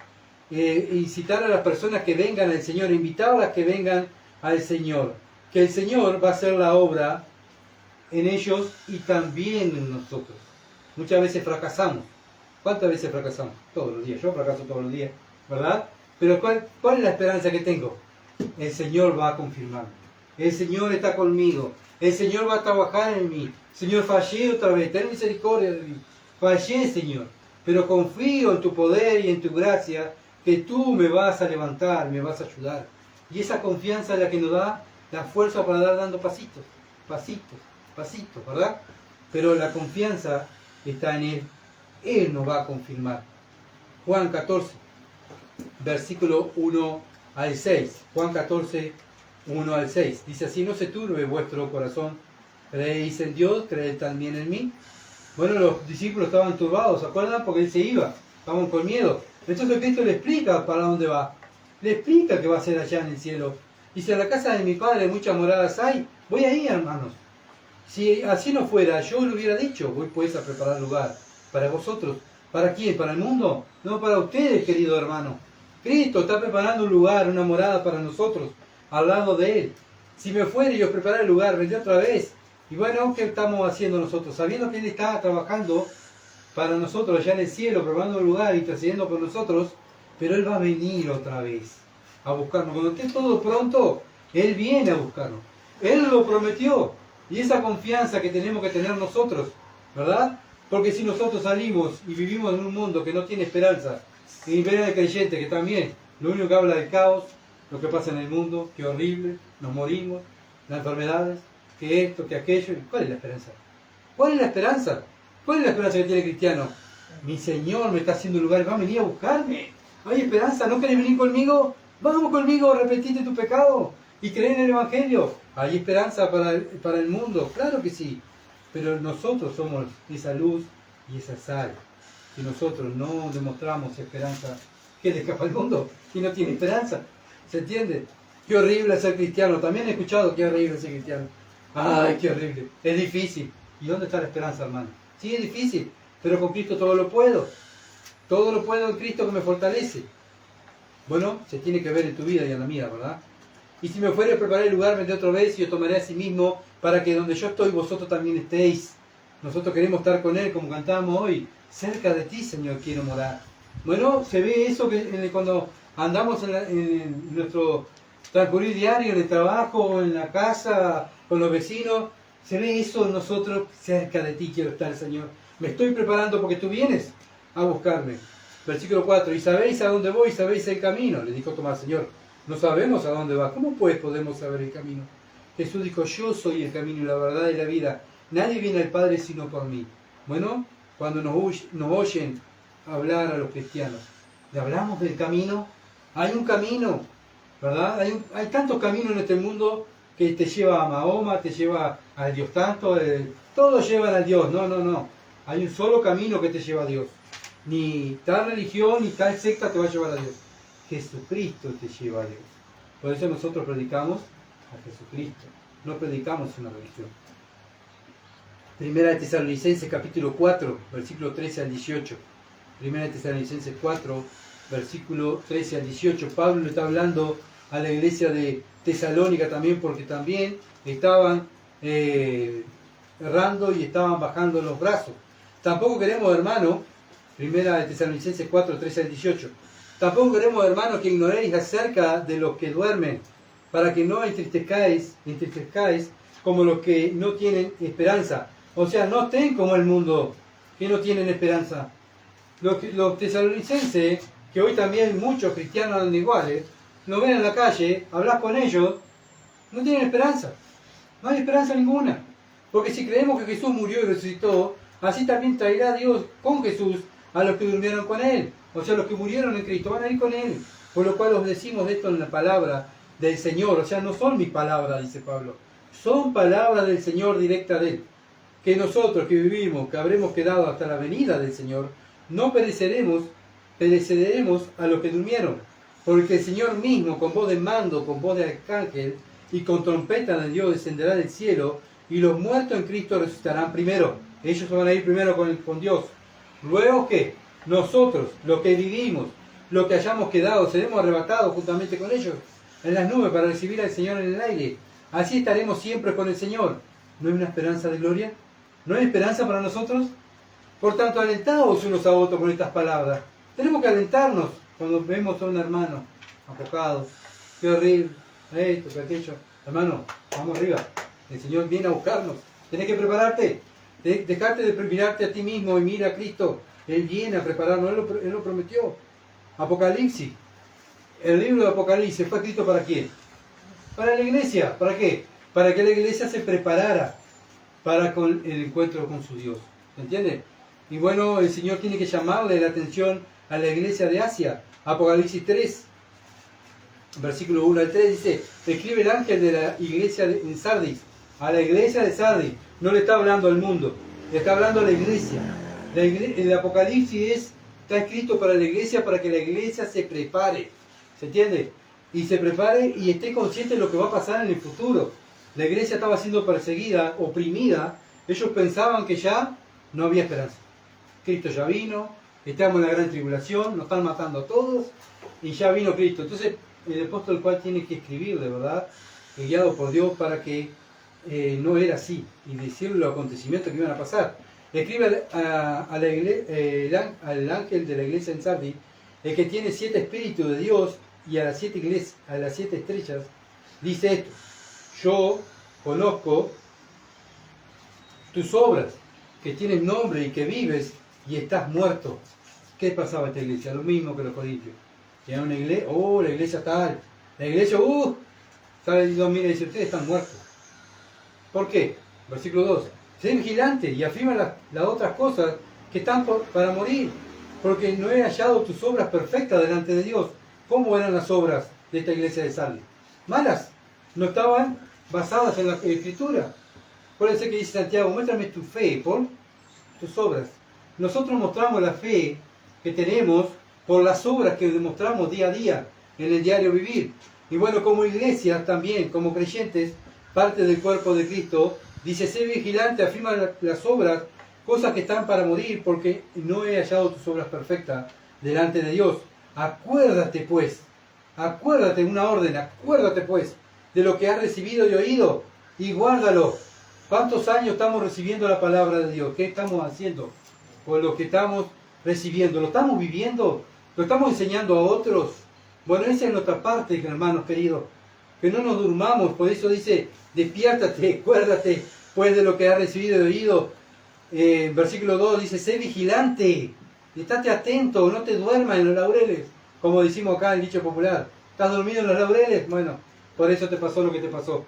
incitar a las personas que vengan al Señor, invitarlas que vengan al Señor. Que el Señor va a hacer la obra en ellos y también en nosotros. Muchas veces fracasamos. ¿Cuántas veces fracasamos? Todos los días. Yo fracaso todos los días, ¿verdad? Pero ¿cuál es la esperanza que tengo? El Señor va a confirmarme. El Señor está conmigo. El Señor va a trabajar en mí. Señor, fallé otra vez. Ten misericordia de mí. Fallé, Señor. Pero confío en tu poder y en tu gracia, que tú me vas a levantar, me vas a ayudar. Y esa confianza es la que nos da la fuerza para dar dando pasitos, ¿verdad? Pero la confianza está en Él. Él nos va a confirmar. Juan 14, versículo 1 al 6. Juan 14, 1 al 6. Dice así: no se turbe vuestro corazón. Creéis en Dios, creed también en mí. Bueno, los discípulos estaban turbados, ¿se acuerdan? Porque Él se iba, estaban con miedo. Entonces Cristo le explica para dónde va. Le explica que va a ser allá en el cielo. Dice: a la casa de mi Padre muchas moradas hay. Voy ahí, hermanos. Si así no fuera, yo le hubiera dicho: voy pues a preparar lugar para vosotros. ¿Para quién? ¿Para el mundo? No, para ustedes, querido hermano. Cristo está preparando un lugar, una morada para nosotros, al lado de Él. Si me fuera y os preparara el lugar, vendré otra vez. Y bueno, ¿qué estamos haciendo nosotros? Sabiendo que Él está trabajando para nosotros allá en el cielo, preparando el lugar, intercediendo por nosotros, pero Él va a venir otra vez a buscarnos. Cuando esté todo pronto, Él viene a buscarnos. Él lo prometió. Y esa confianza que tenemos que tener nosotros, ¿verdad? Porque si nosotros salimos y vivimos en un mundo que no tiene esperanza, y ven al creyente que también lo único que habla del caos, lo que pasa en el mundo, que horrible, nos morimos, las enfermedades, que esto, que aquello. ¿Cuál es la esperanza? ¿Cuál es la esperanza? ¿Cuál es la esperanza que tiene el cristiano? Mi Señor me está haciendo un lugar, va a venir a buscarme. ¿Hay esperanza? ¿No querés venir conmigo? Vamos conmigo, arrepentite tu pecado y cree en el Evangelio. ¿Hay esperanza para el mundo? Claro que sí. Pero nosotros somos esa luz y esa sal. Si nosotros no demostramos esperanza, ¿qué le escapa al mundo? Y no tiene esperanza. ¿Se entiende? Qué horrible es ser cristiano. También he escuchado qué horrible es ser cristiano. Ay, qué horrible. Es difícil. ¿Y dónde está la esperanza, hermano? Sí, es difícil. Pero con Cristo todo lo puedo. Todo lo puedo en Cristo que me fortalece. Bueno, se tiene que ver en tu vida y en la mía, ¿verdad? Y si me fuere a preparar el lugar, vendré otra vez y os tomaré a sí mismo, para que donde yo estoy, vosotros también estéis. Nosotros queremos estar con Él, como cantamos hoy. Cerca de ti, Señor, quiero morar. Bueno, se ve eso cuando andamos en nuestro transcurrir diario, en el trabajo, en la casa, con los vecinos. Se ve eso en nosotros. Cerca de ti quiero estar, Señor. Me estoy preparando porque tú vienes a buscarme. Versículo 4. Y sabéis a dónde voy, sabéis el camino. Le dijo Tomás, Señor, no sabemos a dónde va. ¿Cómo pues podemos saber el camino? Jesús dijo, yo soy el camino y la verdad y la vida. Nadie viene al Padre sino por mí. Bueno, cuando nos oyen hablar a los cristianos, ¿le hablamos del camino? Hay un camino, ¿verdad? Hay tantos caminos en este mundo que te lleva a Mahoma, te lleva al Dios tanto, todos llevan al Dios. No, no, no. Hay un solo camino que te lleva a Dios. Ni tal religión ni tal secta te va a llevar a Dios. Jesucristo te lleva a Dios. Por eso nosotros predicamos a Jesucristo. No predicamos una religión. Primera de Tesalonicenses capítulo 4, versículo 13 al 18. Primera de Tesalonicenses 4, versículo 13 al 18. Pablo le está hablando a la iglesia de Tesalónica también, porque también estaban errando y estaban bajando los brazos. Tampoco queremos, hermano, Primera de Tesalonicenses 4, 13 al 18. Tampoco queremos, hermano, que ignoréis acerca de los que duermen, para que no entristezcáis como los que no tienen esperanza. O sea, no estén como el mundo, que no tienen esperanza. Los tesalonicenses, que hoy también muchos cristianos andan iguales, lo ven en la calle, hablas con ellos, no tienen esperanza. No hay esperanza ninguna. Porque si creemos que Jesús murió y resucitó, así también traerá Dios con Jesús a los que durmieron con Él. O sea, los que murieron en Cristo van a ir con Él. Por lo cual os decimos esto en la palabra del Señor. O sea, no son mis palabras, dice Pablo. Son palabras del Señor directa de Él. Que nosotros que vivimos, que habremos quedado hasta la venida del Señor, no pereceremos a los que durmieron. Porque el Señor mismo, con voz de mando, con voz de arcángel y con trompeta de Dios, descenderá del cielo, y los muertos en Cristo resucitarán primero. Ellos van a ir primero con Dios. Luego que nosotros, los que vivimos, los que hayamos quedado, seremos arrebatados juntamente con ellos en las nubes para recibir al Señor en el aire. Así estaremos siempre con el Señor. ¿No hay una esperanza de gloria? ¿No hay esperanza para nosotros? Por tanto, alentados unos a otros con estas palabras. Tenemos que alentarnos cuando vemos a un hermano apocado. Qué horrible, esto, qué aquello. Hermano, vamos arriba. El Señor viene a buscarnos. Tienes que prepararte. Dejarte de mirarte a ti mismo y mira a Cristo. Él viene a prepararnos. Él lo prometió. Apocalipsis. El libro de Apocalipsis fue escrito ¿para quién? Para la iglesia. ¿Para qué? Para que la iglesia se preparara para el encuentro con su Dios. ¿Se entiende? Y bueno, el Señor tiene que llamarle la atención a la iglesia de Asia. Apocalipsis 3, versículo 1 al 3 dice, escribe el ángel de la iglesia en Sardis, a la iglesia de Sardis. No le está hablando al mundo, le está hablando a la iglesia. El Apocalipsis está escrito para la iglesia, para que la iglesia se prepare. ¿Se entiende? Y se prepare y esté consciente de lo que va a pasar en el futuro. La iglesia estaba siendo perseguida, oprimida. Ellos pensaban que ya no había esperanza. Cristo ya vino, estamos en la gran tribulación, nos están matando a todos y ya vino Cristo. Entonces el apóstol cual tiene que escribir, de verdad, guiado por Dios para que no era así y decirle los acontecimientos que iban a pasar. Escribe al ángel de la iglesia en Sardis, el que tiene 7 espíritus de Dios y a las 7 iglesias, a las 7 estrellas, dice esto: yo conozco tus obras, que tienes nombre y que vives y estás muerto. ¿Qué pasaba en esta iglesia? Lo mismo que los corintios. Era una iglesia, la iglesia tal. La iglesia, sale y mira y dice, ustedes están muertos. ¿Por qué? Versículo 2. Sé vigilante y afirma las otras cosas que están para morir, porque no he hallado tus obras perfectas delante de Dios. ¿Cómo eran las obras de esta iglesia de Sardis? Malas. No estaban basadas en la Escritura. Por eso que dice Santiago, muéstrame tu fe por tus obras. Nosotros mostramos la fe que tenemos por las obras que demostramos día a día en el diario vivir. Y bueno, como iglesia también, como creyentes, parte del cuerpo de Cristo, dice, sé vigilante, afirma las obras, cosas que están para morir, porque no he hallado tus obras perfectas delante de Dios. Acuérdate pues, acuérdate, una orden, acuérdate pues, de lo que has recibido y oído y guárdalo. ¿Cuántos años estamos recibiendo la palabra de Dios? ¿Qué estamos haciendo con lo que estamos recibiendo? ¿Lo estamos viviendo? ¿Lo estamos enseñando a otros? Bueno, esa es nuestra parte, hermanos queridos. Que no nos durmamos, por eso dice, despiértate, acuérdate, pues de lo que has recibido y oído. Versículo 2 dice, sé vigilante, estate atento, no te duermas en los laureles, como decimos acá en el dicho popular. ¿Estás dormido en los laureles? Bueno, por eso te pasó lo que te pasó.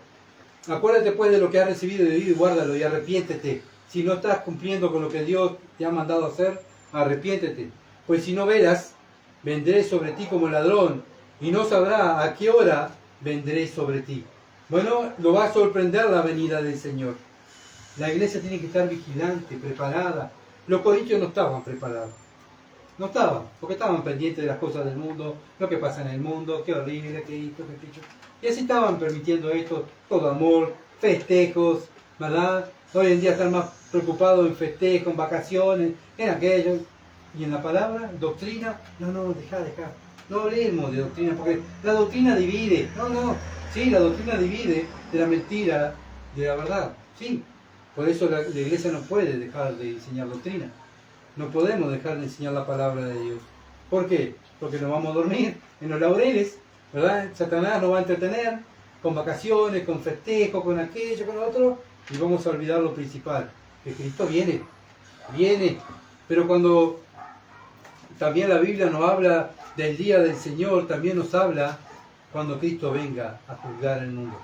Acuérdate pues de lo que has recibido y oído y guárdalo y arrepiéntete. Si no estás cumpliendo con lo que Dios te ha mandado hacer, arrepiéntete. Pues si no velas, vendré sobre ti como ladrón y no sabrá a qué hora vendré sobre ti. Bueno, lo va a sorprender la venida del Señor. La iglesia tiene que estar vigilante, preparada. Los corintios no estaban preparados. No estaban, porque estaban pendientes de las cosas del mundo, lo que pasa en el mundo, qué horrible, qué esto, qué aquello. Y así estaban permitiendo esto, todo amor, festejos, ¿verdad? Hoy en día están más preocupados en festejos, en vacaciones, en aquello. Y en la palabra, doctrina, no, deja. No hablemos de doctrina, porque la doctrina divide. Sí, la doctrina divide de la mentira, de la verdad, sí. Por eso la iglesia no puede dejar de enseñar doctrina. No podemos dejar de enseñar la palabra de Dios. ¿Por qué? Porque nos vamos a dormir en los laureles, ¿verdad? Satanás nos va a entretener con vacaciones, con festejos, con aquello, con lo otro, y vamos a olvidar lo principal, que Cristo viene. Pero cuando también la Biblia nos habla del día del Señor, también nos habla cuando Cristo venga a juzgar el mundo.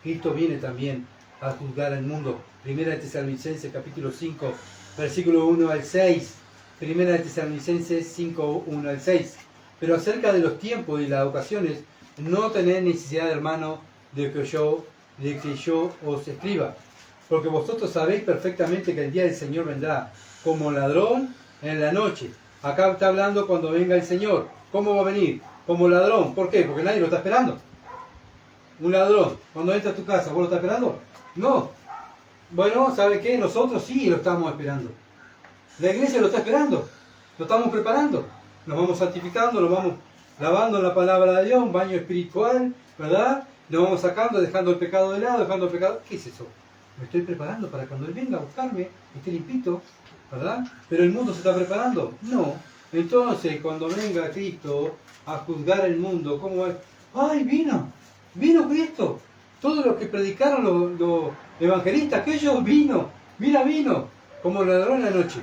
Cristo viene también a juzgar el mundo. Primera de Tesalonicenses capítulo 5, versículo 1 al 6. Primera de Tesalonicenses 5, 1 al 6. Pero acerca de los tiempos y las ocasiones, no tenéis necesidad, hermano, de que yo os escriba. Porque vosotros sabéis perfectamente que el día del Señor vendrá como ladrón en la noche. Acá está hablando cuando venga el Señor. ¿Cómo va a venir? Como ladrón. ¿Por qué? Porque nadie lo está esperando. Un ladrón, cuando entra a tu casa, ¿vos lo estás esperando? No. Bueno, ¿sabe qué? Nosotros sí lo estamos esperando. La iglesia lo está esperando. Lo estamos preparando. Nos vamos santificando, nos vamos lavando en la palabra de Dios, un baño espiritual, ¿verdad? Nos vamos sacando, dejando el pecado de lado, dejando el pecado. ¿Qué es eso? Me estoy preparando para cuando Él venga a buscarme, esté limpito, ¿verdad? Pero el mundo se está preparando. No. Entonces, cuando venga Cristo a juzgar el mundo, ¿cómo va? ¡Ay, vino Cristo! Todos los que predicaron los evangelistas, aquellos vino, como ladrón en la noche.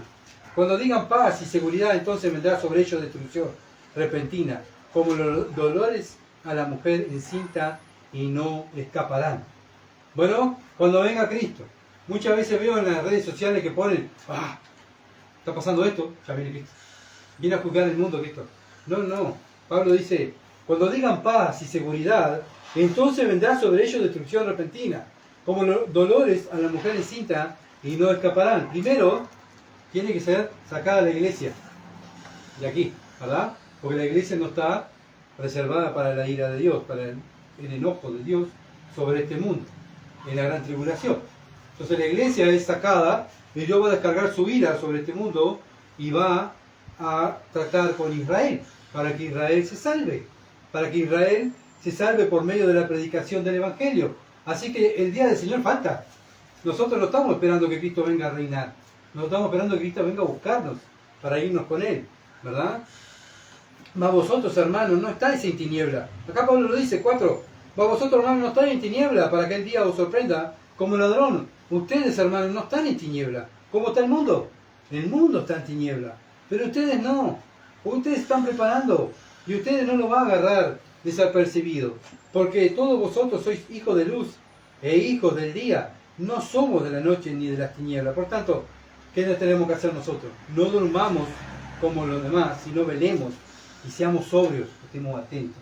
Cuando digan paz y seguridad, entonces vendrá sobre ellos destrucción repentina, como los dolores a la mujer encinta y no escaparán. Bueno, cuando venga Cristo, muchas veces veo en las redes sociales que ponen, está pasando esto, ya viene Cristo. Viene a juzgar el mundo Cristo. No. Pablo dice, cuando digan paz y seguridad, entonces vendrá sobre ellos destrucción repentina, como los dolores a la mujer encinta y no escaparán. Primero, tiene que ser sacada la iglesia de aquí, ¿verdad? Porque la iglesia no está reservada para la ira de Dios, para el enojo de Dios sobre este mundo, en la gran tribulación. Entonces la iglesia es sacada y Dios va a descargar su ira sobre este mundo y va a tratar con Israel, para que Israel se salve, por medio de la predicación del Evangelio. Así que el día del Señor falta. Nosotros no estamos esperando que Cristo venga a reinar, no estamos esperando que Cristo venga a buscarnos para irnos con Él, ¿verdad? Mas vosotros, hermanos, no estáis en tiniebla. Acá Pablo lo dice, 4. Mas vosotros, hermanos, no estáis en tiniebla para que el día os sorprenda como ladrón. Ustedes, hermanos, no están en tiniebla. ¿Cómo está el mundo? El mundo está en tiniebla. Pero ustedes no. Ustedes están preparando. Y ustedes no lo van a agarrar desapercibido. Porque todos vosotros sois hijos de luz e hijos del día. No somos de la noche ni de las tinieblas. Por tanto, ¿qué nos tenemos que hacer nosotros? No durmamos como los demás, sino velemos y seamos sobrios, estemos atentos.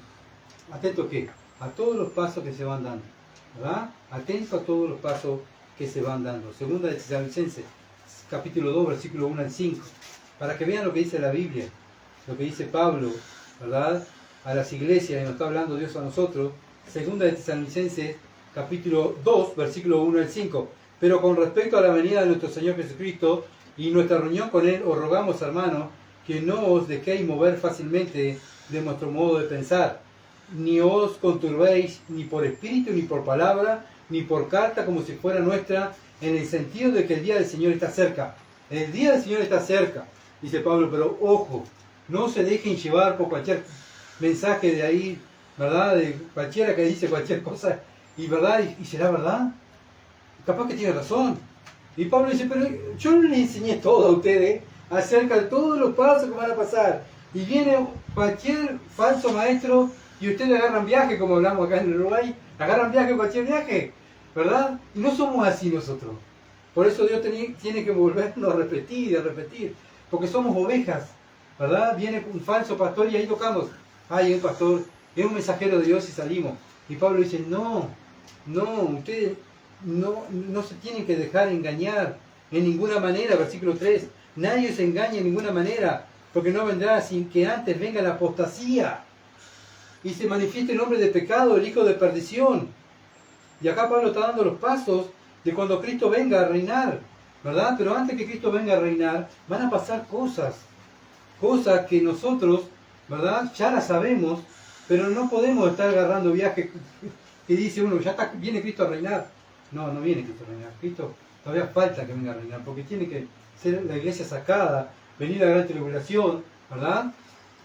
¿Atentos a qué? A todos los pasos que se van dando, ¿verdad? Atentos a todos los pasos que se van dando. Segunda de Tesalonicenses, capítulo 2, versículo 1 al 5. Para que vean lo que dice la Biblia, lo que dice Pablo, ¿verdad? A las iglesias, y nos está hablando Dios a nosotros. Segunda de Tesalonicenses, capítulo 2, versículo 1 al 5. Pero con respecto a la venida de nuestro Señor Jesucristo y nuestra reunión con Él, os rogamos, hermanos, que no os dejéis mover fácilmente de nuestro modo de pensar, ni os conturbéis ni por espíritu, ni por palabra, ni por carta como si fuera nuestra, en el sentido de que el día del Señor está cerca. El día del Señor está cerca, dice Pablo, pero ojo, no se dejen llevar por cualquier mensaje de ahí, ¿verdad? De cualquiera que dice cualquier cosa, y verdad, y será verdad. Capaz que tiene razón. Y Pablo dice, pero yo les enseñé todo a ustedes acerca de todos los pasos que van a pasar. Y viene cualquier falso maestro y ustedes agarran viaje, como hablamos acá en Uruguay, agarran viaje, cualquier viaje, ¿verdad? Y no somos así nosotros. Por eso Dios tiene que volvernos a repetir, porque somos ovejas, ¿verdad? Viene un falso pastor y ahí tocamos, ay, un pastor, es un mensajero de Dios y salimos. Y Pablo dice, no, ustedes no se tienen que dejar engañar en ninguna manera, versículo 3, nadie se engaña en ninguna manera, porque no vendrá sin que antes venga la apostasía y se manifieste el hombre de pecado, el hijo de perdición. Y acá Pablo está dando los pasos de cuando Cristo venga a reinar, ¿verdad? Pero antes que Cristo venga a reinar, van a pasar cosas que nosotros, ¿verdad? Ya las sabemos, pero no podemos estar agarrando viajes que dice uno, viene Cristo a reinar. No viene Cristo a reinar. Cristo todavía falta que venga a reinar, porque tiene que ser la iglesia sacada, venir la gran tribulación, ¿verdad?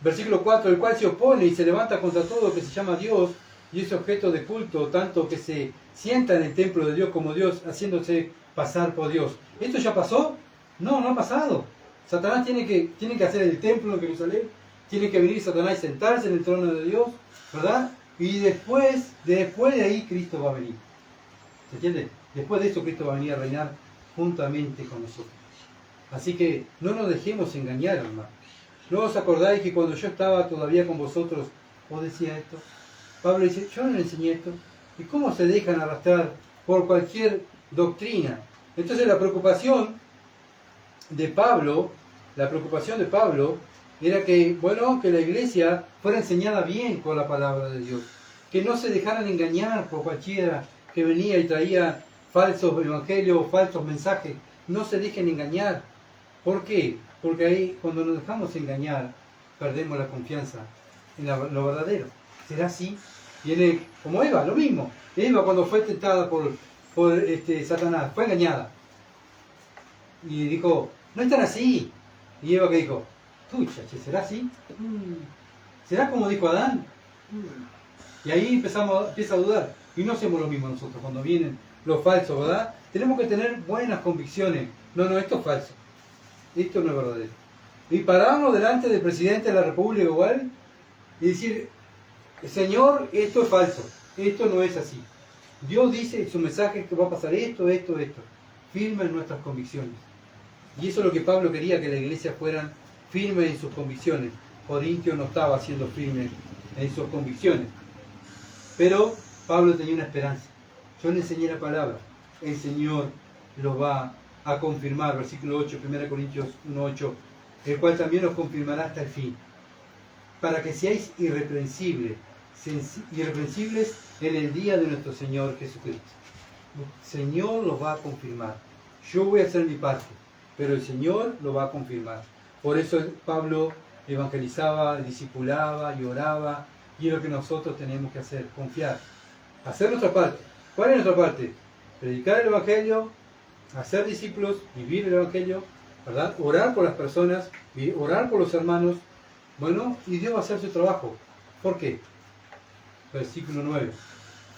Versículo 4, el cual se opone y se levanta contra todo lo que se llama Dios y es objeto de culto, tanto que se sienta en el templo de Dios como Dios, haciéndose pasar por Dios. ¿Esto ya pasó? No ha pasado. Satanás tiene que hacer el templo en Jerusalén, tiene que venir Satanás y sentarse en el trono de Dios, ¿verdad? Y después de ahí Cristo va a venir. ¿Se entiende? Después de eso Cristo va a venir a reinar juntamente con nosotros. Así que no nos dejemos engañar, hermano. ¿No os acordáis que cuando yo estaba todavía con vosotros, os decía esto? Pablo dice, yo no le enseñé esto. ¿Y cómo se dejan arrastrar por cualquier doctrina? Entonces la preocupación de Pablo era que la iglesia fuera enseñada bien con la palabra de Dios. Que no se dejaran engañar por cualquiera que venía y traía falsos evangelios, falsos mensajes. No se dejen engañar. ¿Por qué? Porque ahí, cuando nos dejamos engañar, perdemos la confianza en lo verdadero. ¿Será así? Viene como Eva, lo mismo. Eva, cuando fue tentada por Satanás, fue engañada. Y dijo, no es tan así. Y Eva, ¿qué dijo? Pucha, ¿será así? ¿Será como dijo Adán? Y ahí empieza a dudar. Y no hacemos lo mismo nosotros cuando vienen los falsos, ¿verdad? Tenemos que tener buenas convicciones. No, esto es falso. Esto no es verdadero. Y pararnos delante del presidente de la República igual y decir, Señor, esto es falso. Esto no es así. Dios dice en su mensaje que va a pasar esto. Firme en nuestras convicciones. Y eso es lo que Pablo quería, que la iglesia fueran firmes en sus convicciones. Corintio no estaba siendo firme en sus convicciones. Pero Pablo tenía una esperanza. Yo le enseñé la palabra. El Señor lo va a confirmar. Versículo 8, 1 Corintios 1:8. El cual también os confirmará hasta el fin. Para que seáis irreprensibles en el día de nuestro Señor Jesucristo. El Señor los va a confirmar. Yo voy a hacer mi parte, pero el Señor lo va a confirmar. Por eso Pablo evangelizaba, discipulaba y oraba, y es lo que nosotros tenemos que hacer, confiar, hacer nuestra parte. ¿Cuál es nuestra parte? Predicar el Evangelio, hacer discípulos, vivir el Evangelio, ¿verdad? Orar por las personas, orar por los hermanos, bueno, y Dios va a hacer su trabajo. ¿Por qué? Versículo 9.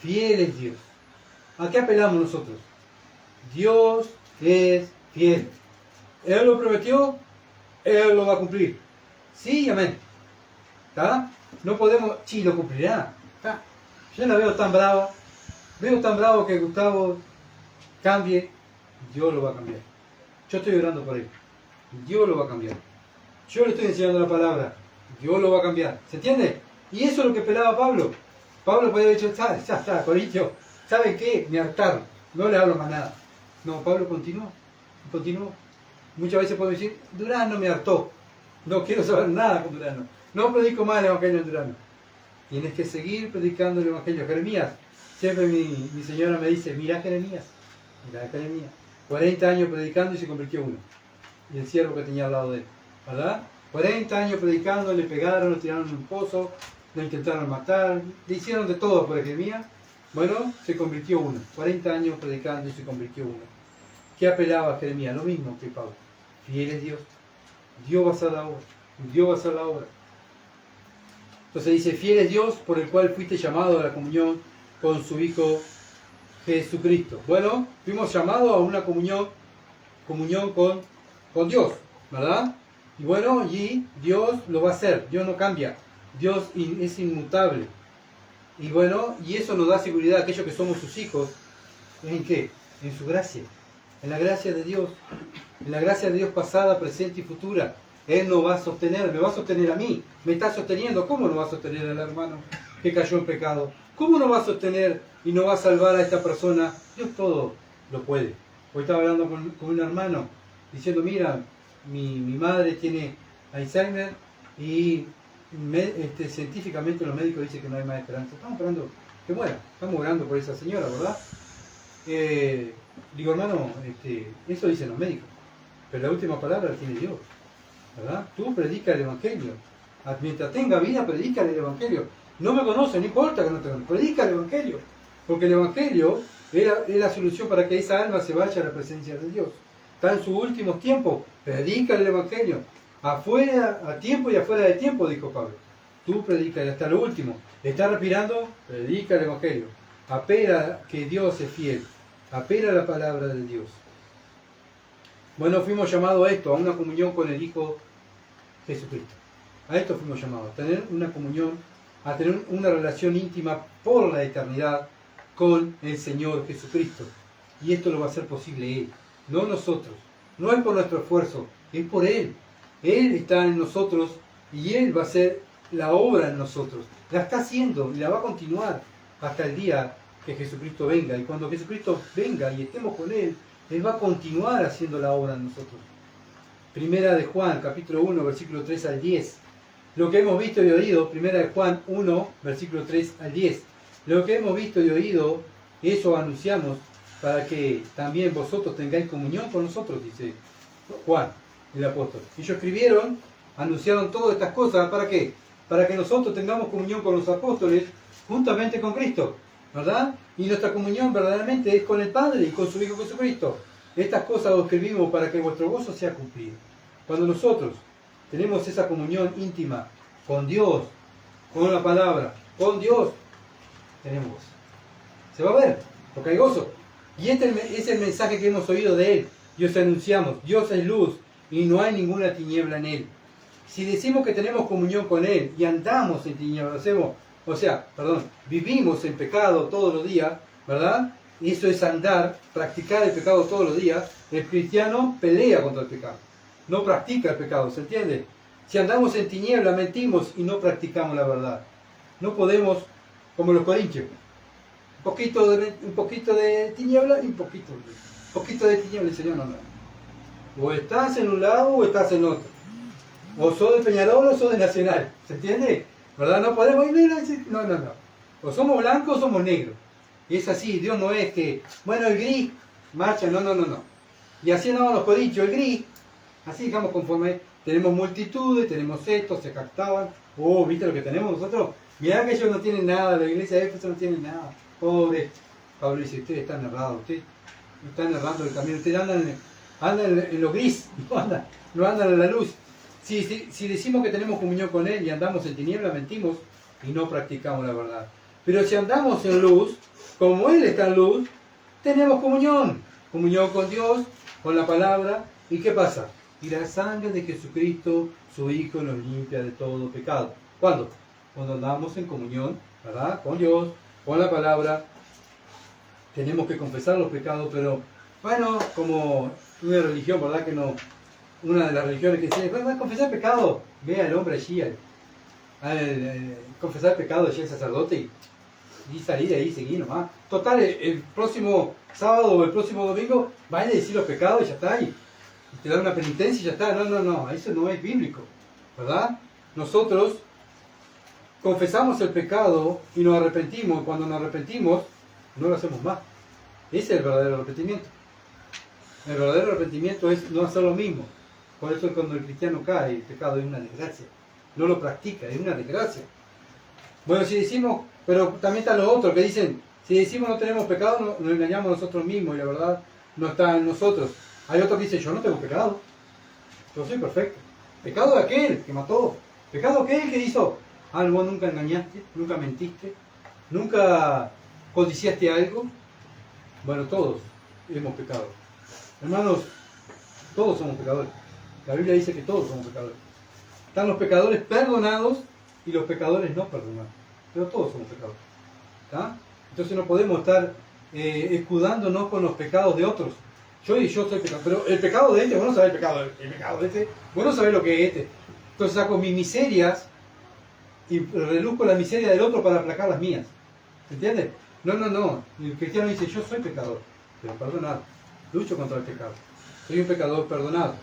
Fiel es Dios. ¿A qué apelamos nosotros? Dios es fiel. Él lo prometió, Él lo va a cumplir. Sí, amén. ¿Está? No podemos, sí, lo cumplirá. ¿Está? Yo la veo tan bravo que Gustavo cambie. Dios lo va a cambiar. Yo estoy orando por él. Dios lo va a cambiar. Yo le estoy enseñando la palabra. Dios lo va a cambiar. ¿Se entiende? Y eso es lo que pelaba Pablo. Pablo podía haber dicho, ya está, Corintio, ¿saben qué? Me hartaron. No le hablo más nada. No, Pablo continuó. Muchas veces podemos decir, Durano me hartó. No quiero saber nada con Durano. No predico más el Evangelio en Durano. Tienes que seguir predicando el Evangelio. Jeremías, siempre mi señora me dice, mira Jeremías. 40 años predicando y se convirtió uno. Y el siervo que tenía al lado de él, ¿verdad? 40 años predicando, le pegaron, lo tiraron en un pozo, lo intentaron matar, le hicieron de todo por Jeremías. Bueno, se convirtió uno. 40 años predicando y se convirtió uno. ¿Qué apelaba a Jeremías? Lo mismo que Pablo. Fiel es Dios. Dios va a hacer la obra. Dios va a hacer la obra. Entonces dice, fiel es Dios por el cual fuiste llamado a la comunión con su Hijo Jesucristo. Bueno, fuimos llamados a una comunión con Dios, ¿verdad? Y bueno, y Dios lo va a hacer. Dios no cambia. Dios es inmutable. Y bueno, y eso nos da seguridad a aquellos que somos sus hijos. ¿En qué? En su gracia. En la gracia de Dios. En la gracia de Dios pasada, presente y futura. Él nos va a sostener, me va a sostener a mí. Me está sosteniendo. ¿Cómo no va a sostener al hermano que cayó en pecado? ¿Cómo no va a sostener y no va a salvar a esta persona? Dios todo lo puede. Hoy estaba hablando con un hermano diciendo, mira, mi madre tiene Alzheimer y científicamente los médicos dicen que no hay más esperanza. Estamos esperando que muera. Estamos orando por esa señora, ¿verdad? Digo, hermano, eso dicen los médicos. Pero la última palabra la tiene Dios, ¿verdad? Tú predica el Evangelio. Mientras tenga vida, predica el Evangelio. No me conoce, no importa que no te conozca. Predica el Evangelio. Porque el Evangelio es la solución para que esa alma se vaya a la presencia de Dios. Está en sus últimos tiempos. Predica el Evangelio. Afuera, a tiempo y afuera de tiempo, dijo Pablo. Tú predica hasta lo último. ¿Estás respirando? Predica el Evangelio. Apela que Dios es fiel. Apela a la palabra de Dios. Bueno, fuimos llamados a esto, a una comunión con el Hijo Jesucristo. A esto fuimos llamados, a tener una comunión, a tener una relación íntima por la eternidad con el Señor Jesucristo. Y esto lo va a hacer posible Él, no nosotros. No es por nuestro esfuerzo, es por Él. Él está en nosotros y Él va a hacer la obra en nosotros. La está haciendo y la va a continuar hasta el día que Jesucristo venga. Y cuando Jesucristo venga y estemos con Él, Él va a continuar haciendo la obra en nosotros. Primera de Juan, capítulo 1, versículo 3 al 10. Lo que hemos visto y oído, primera de Juan 1, versículo 3 al 10. Lo que hemos visto y oído, eso anunciamos para que también vosotros tengáis comunión con nosotros, dice Juan, el apóstol. Ellos escribieron, anunciaron todas estas cosas, ¿para qué? Para que nosotros tengamos comunión con los apóstoles juntamente con Cristo, ¿verdad? Y nuestra comunión verdaderamente es con el Padre y con su Hijo Jesucristo. Estas cosas os escribimos para que vuestro gozo sea cumplido. Cuando nosotros tenemos esa comunión íntima con Dios, con la palabra, con Dios, tenemos gozo. Se va a ver, porque hay gozo. Y este es el mensaje que hemos oído de Él. Y os anunciamos, Dios es luz y no hay ninguna tiniebla en Él. Si decimos que tenemos comunión con Él y andamos en tinieblas, vivimos en pecado todos los días, ¿verdad? Y eso es andar, practicar el pecado todos los días. El cristiano pelea contra el pecado, no practica el pecado, ¿se entiende? Si andamos en tinieblas, mentimos y no practicamos la verdad. No podemos, como los corintios, un poquito de tiniebla y un poquito de tiniebla, y Señor, no. O estás en un lado o estás en otro. O sos de Peñarol o sos de Nacional, ¿se entiende? ¿Verdad? No podemos ir, no. O somos blancos o somos negros. Y es así, Dios no es que, bueno, el gris marcha, no. Y así andaban los corintios, el gris, así digamos conforme, tenemos multitudes, tenemos esto, se captaban, ¿viste lo que tenemos nosotros? Mirá que ellos no tienen nada, la iglesia de Éfeso no tiene nada, pobre. Pablo dice, ustedes están errados, ustedes están errando el camino, ustedes andan en lo gris, no andan en la luz. Si decimos que tenemos comunión con Él y andamos en tinieblas, mentimos y no practicamos la verdad. Pero si andamos en luz, como Él está en luz, tenemos comunión con Dios, con la palabra. ¿Y qué pasa? Y la sangre de Jesucristo, su Hijo, nos limpia de todo pecado. ¿Cuándo? Cuando andamos en comunión, ¿verdad? Con Dios, con la palabra. Tenemos que confesar los pecados, pero bueno, como una religión, ¿verdad? Que no, una de las religiones que dice, va a confesar pecado, ve al hombre allí, confesar el pecado allí al sacerdote y salir de ahí, seguir nomás. Total, el próximo sábado o el próximo domingo, vaya a decir los pecados y ya está, y te da una penitencia y ya está. No, eso no es bíblico, ¿verdad? Nosotros confesamos el pecado y nos arrepentimos. Cuando nos arrepentimos, no lo hacemos más. Ese es el verdadero arrepentimiento. El verdadero arrepentimiento es no hacer lo mismo. Por eso cuando el cristiano cae, el pecado es una desgracia. No lo practica, es una desgracia. Bueno, si decimos, pero también están los otros que dicen, si decimos no tenemos pecado, nos engañamos nosotros mismos y la verdad no está en nosotros. Hay otros que dicen, yo no tengo pecado, yo soy perfecto. Pecado de aquel que mató, pecado de aquel que hizo. Ah, vos nunca engañaste, nunca mentiste, nunca codiciaste algo. Bueno, todos hemos pecado. Hermanos, todos somos pecadores. La Biblia dice que todos somos pecadores. Están los pecadores perdonados y los pecadores no perdonados. Pero todos somos pecadores. ¿Está? Entonces no podemos estar escudándonos con los pecados de otros. Yo soy pecador, pero el pecado de este, vos no sabés el pecado de este, vos no sabés lo que es este. Entonces saco mis miserias y reduzco la miseria del otro para aplacar las mías. ¿Entiendes? No. El cristiano dice, yo soy pecador, pero perdonado. Lucho contra el pecado. Soy un pecador perdonado.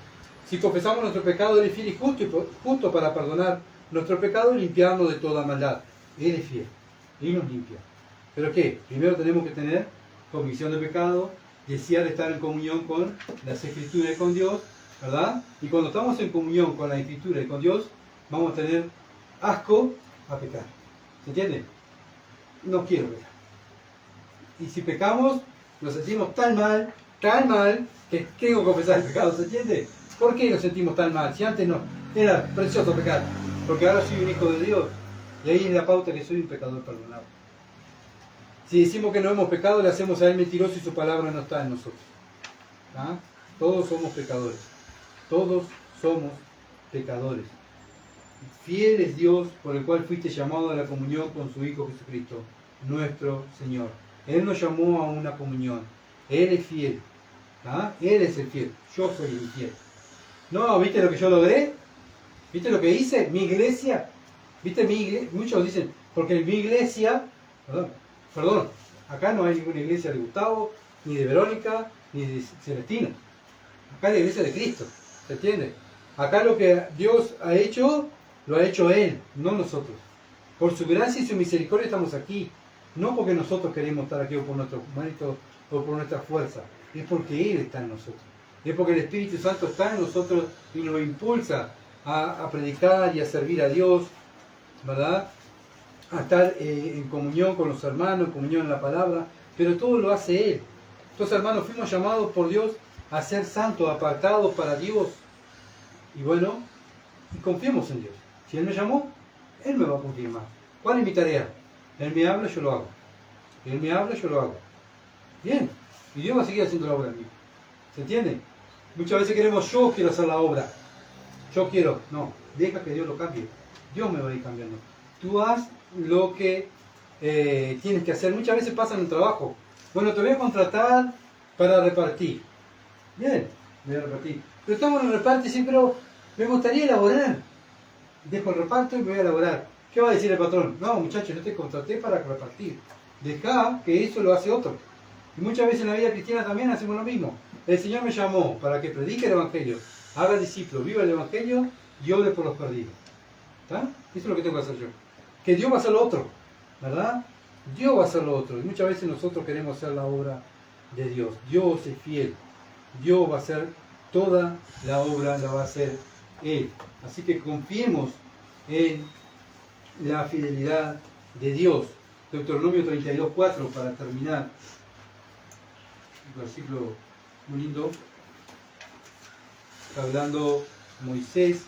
Si confesamos nuestro pecado, Él es fiel y justo para perdonar nuestro pecado y limpiarnos de toda maldad. Él es fiel y nos limpia. ¿Pero qué? Primero tenemos que tener convicción de pecado, desear estar en comunión con las Escrituras y con Dios, ¿verdad? Y cuando estamos en comunión con la Escritura y con Dios, vamos a tener asco a pecar. ¿Se entiende? No quiero pecar. Y si pecamos, nos sentimos tan mal, que tengo que confesar el pecado. ¿Se entiende? ¿Por qué nos sentimos tan mal? Si antes no era precioso pecar, porque ahora soy un hijo de Dios. Y ahí es la pauta que soy un pecador perdonado. Si decimos que no hemos pecado, le hacemos a Él mentiroso y su palabra no está en nosotros. ¿Ah? Todos somos pecadores. Todos somos pecadores. Fiel es Dios por el cual fuiste llamado a la comunión con su Hijo Jesucristo, nuestro Señor. Él nos llamó a una comunión. Él es fiel. ¿Ah? Él es el fiel. Yo soy el infiel. No, ¿viste lo que yo logré? ¿Viste lo que hice? Mi iglesia. ¿Viste mi iglesia? Muchos dicen, porque en mi iglesia, perdón, acá no hay ninguna iglesia de Gustavo, ni de Verónica, ni de Celestina. Acá es la iglesia de Cristo. ¿Se entiende? Acá lo que Dios ha hecho, lo ha hecho Él, no nosotros. Por su gracia y su misericordia estamos aquí. No porque nosotros queremos estar aquí o por nuestro mérito o por nuestra fuerza. Es porque Él está en nosotros. Es porque el Espíritu Santo está en nosotros y nos impulsa a predicar y a servir a Dios, ¿verdad? A estar en comunión con los hermanos, en comunión en la palabra, pero todo lo hace Él. Entonces, hermanos, fuimos llamados por Dios a ser santos, apartados para Dios. Y bueno, y confiemos en Dios. Si Él me llamó, Él me va a confirmar. ¿Cuál es mi tarea? Él me habla, yo lo hago. Él me habla, yo lo hago. Bien. Y Dios va a seguir haciendo la obra en mí. ¿Se entiende? Muchas veces queremos, yo quiero hacer la obra. Yo quiero. No, deja que Dios lo cambie. Dios me va a ir cambiando. Tú haz lo que tienes que hacer. Muchas veces pasa en el trabajo. Bueno, te voy a contratar para repartir. Bien, voy a repartir. Pero estamos en el reparto y sí, pero me gustaría elaborar. Dejo el reparto y me voy a elaborar. ¿Qué va a decir el patrón? No, muchachos, yo te contraté para repartir. Deja que eso lo hace otro. Y muchas veces en la vida cristiana también hacemos lo mismo. El Señor me llamó para que predique el Evangelio, haga discípulos, viva el Evangelio y ore por los perdidos. ¿Está? Eso es lo que tengo que hacer yo. Que Dios va a hacer lo otro, ¿verdad? Dios va a hacer lo otro. Y muchas veces nosotros queremos hacer la obra de Dios. Dios es fiel. Dios va a hacer toda la obra, la va a hacer Él. Así que confiemos en la fidelidad de Dios. Deuteronomio 32:4 para terminar. Un versículo muy lindo. Está hablando Moisés,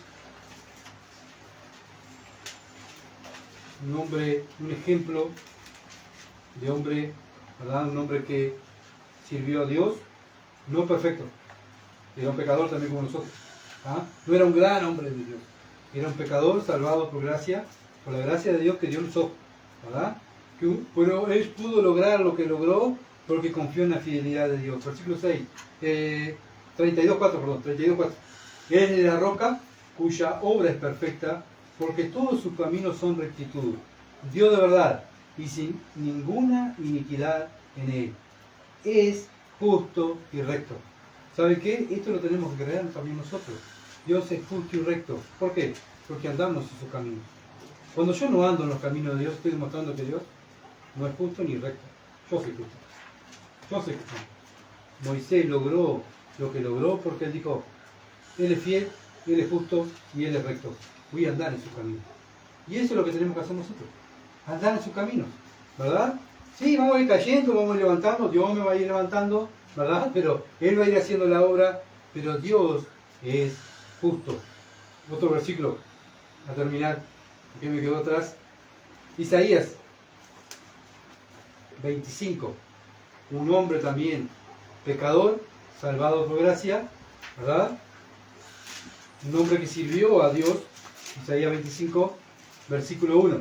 un ejemplo de hombre, ¿verdad? Un hombre que sirvió a Dios, no perfecto, era un pecador también como nosotros. ¿Ah? No era un gran hombre de Dios, era un pecador salvado por gracia, por la gracia de Dios que Dios lo usó, ¿verdad? Pero él pudo lograr lo que logró porque confió en la fidelidad de Dios. Versículo 6, 32:4. Él es la roca cuya obra es perfecta, porque todos sus caminos son rectitud. Dios de verdad y sin ninguna iniquidad en él. Es justo y recto. ¿Sabe qué? Esto lo tenemos que creer también nosotros. Dios es justo y recto. ¿Por qué? Porque andamos en sus caminos. Cuando yo no ando en los caminos de Dios, estoy demostrando que Dios no es justo ni recto. Yo soy justo. Yo soy justo. Moisés logró lo que logró porque él dijo, Él es fiel, Él es justo y Él es recto. Voy a andar en su camino. Y eso es lo que tenemos que hacer nosotros. andar en sus caminos, ¿verdad? Sí, vamos a ir cayendo, vamos a ir levantando, Dios me va a ir levantando, ¿verdad? Pero Él va a ir haciendo la obra, pero Dios es justo. Otro versículo, a terminar, que me quedó atrás. Isaías 25, un hombre también pecador, salvado por gracia, ¿verdad? Un hombre que sirvió a Dios, Isaías 25, versículo 1.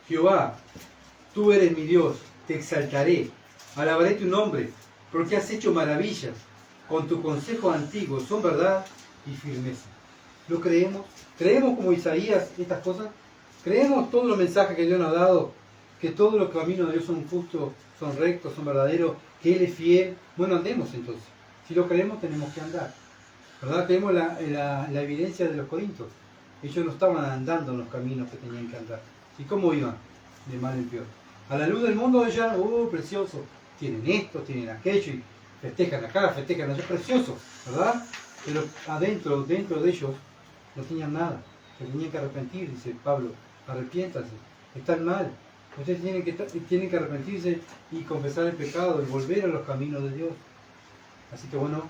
Jehová, tú eres mi Dios, te exaltaré, alabaré tu nombre, porque has hecho maravillas, con tu consejo antiguo son verdad y firmeza. ¿Lo creemos? ¿Creemos como Isaías estas cosas? ¿Creemos todos los mensajes que Dios nos ha dado? Que todos los caminos de Dios son justos, son rectos, son verdaderos, que Él es fiel. Bueno, andemos entonces. Si lo creemos, tenemos que andar. ¿Verdad? Tenemos la evidencia de los corintios. Ellos no estaban andando en los caminos que tenían que andar. ¿Y cómo iban? De mal en peor. A la luz del mundo decían, precioso, tienen esto, tienen aquello, y festejan acá, festejan allá, precioso, ¿verdad? Pero adentro, dentro de ellos, no tenían nada. Se tenían que arrepentir, dice Pablo, arrepiéntanse, están mal. Ustedes tienen que arrepentirse y confesar el pecado y volver a los caminos de Dios. Así que bueno,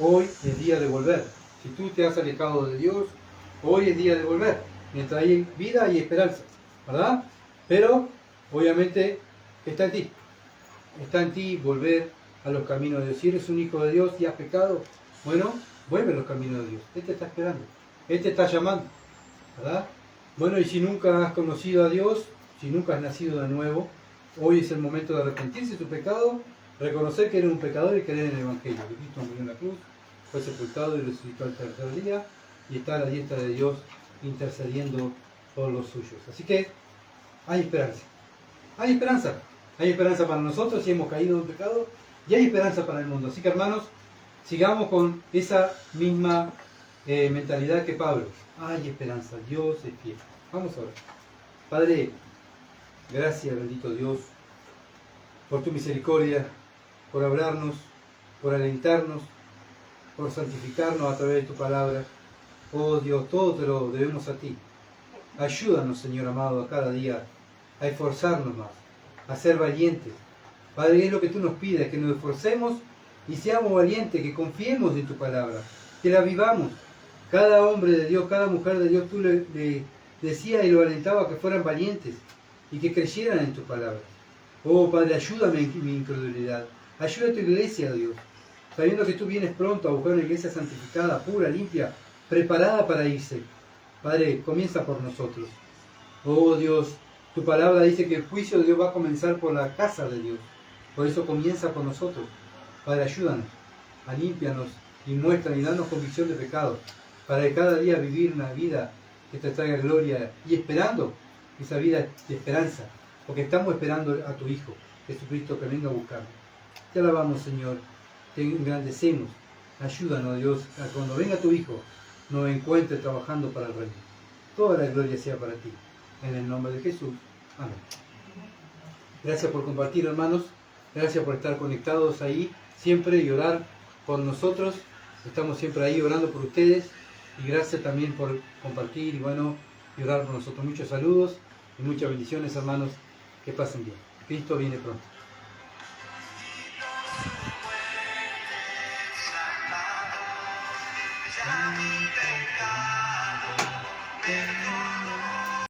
hoy es día de volver. Si tú te has alejado de Dios, hoy es día de volver. Mientras hay vida y esperanza, ¿verdad? Pero, obviamente, está en ti. Está en ti volver a los caminos de Dios. Si eres un hijo de Dios y has pecado, bueno, vuelve a los caminos de Dios. Él te está esperando. Él te está llamando, ¿verdad? Bueno, y si nunca has conocido a Dios, si nunca has nacido de nuevo, hoy es el momento de arrepentirse de tu pecado, reconocer que eres un pecador y creer en el Evangelio. Que Cristo murió en la cruz, fue sepultado y resucitó al tercer día y está a la diestra de Dios intercediendo por los suyos. Así que hay esperanza. Hay esperanza. Hay esperanza para nosotros si hemos caído en pecado y hay esperanza para el mundo. Así que hermanos, sigamos con esa misma mentalidad que Pablo. Hay esperanza. Dios es fiel. Vamos a orar. Padre, gracias, bendito Dios, por tu misericordia, por hablarnos, por alentarnos, por santificarnos a través de tu palabra. Oh Dios, todo te lo debemos a ti. Ayúdanos, Señor amado, a cada día a esforzarnos más, a ser valientes. Padre, es lo que tú nos pides, que nos esforcemos y seamos valientes, que confiemos en tu palabra, que la vivamos. Cada hombre de Dios, cada mujer de Dios, tú le decías y lo alentaba que fueran valientes y que creyeran en tu palabra. Oh Padre, ayúdame en mi incredulidad. Ayuda a tu iglesia, Dios, sabiendo que tú vienes pronto a buscar una iglesia santificada, pura, limpia, preparada para irse. Padre, comienza por nosotros. Oh Dios, tu palabra dice que el juicio de Dios va a comenzar por la casa de Dios. Por eso comienza por nosotros. Padre, ayúdanos, alímpianos y muéstranos y danos convicción de pecado, para que cada día vivir una vida que te traiga gloria y esperando esa vida de esperanza, porque estamos esperando a tu Hijo, Jesucristo, que venga a buscarnos. Te alabamos, Señor, te engrandecemos. Ayúdanos, Dios, a cuando venga tu Hijo, nos encuentre trabajando para el reino. Toda la gloria sea para ti. En el nombre de Jesús. Amén. Gracias por compartir, hermanos. Gracias por estar conectados ahí siempre y orar por nosotros. Estamos siempre ahí orando por ustedes. Y gracias también por compartir y orar por nosotros. Muchos saludos y muchas bendiciones, hermanos. Que pasen bien. Cristo viene pronto.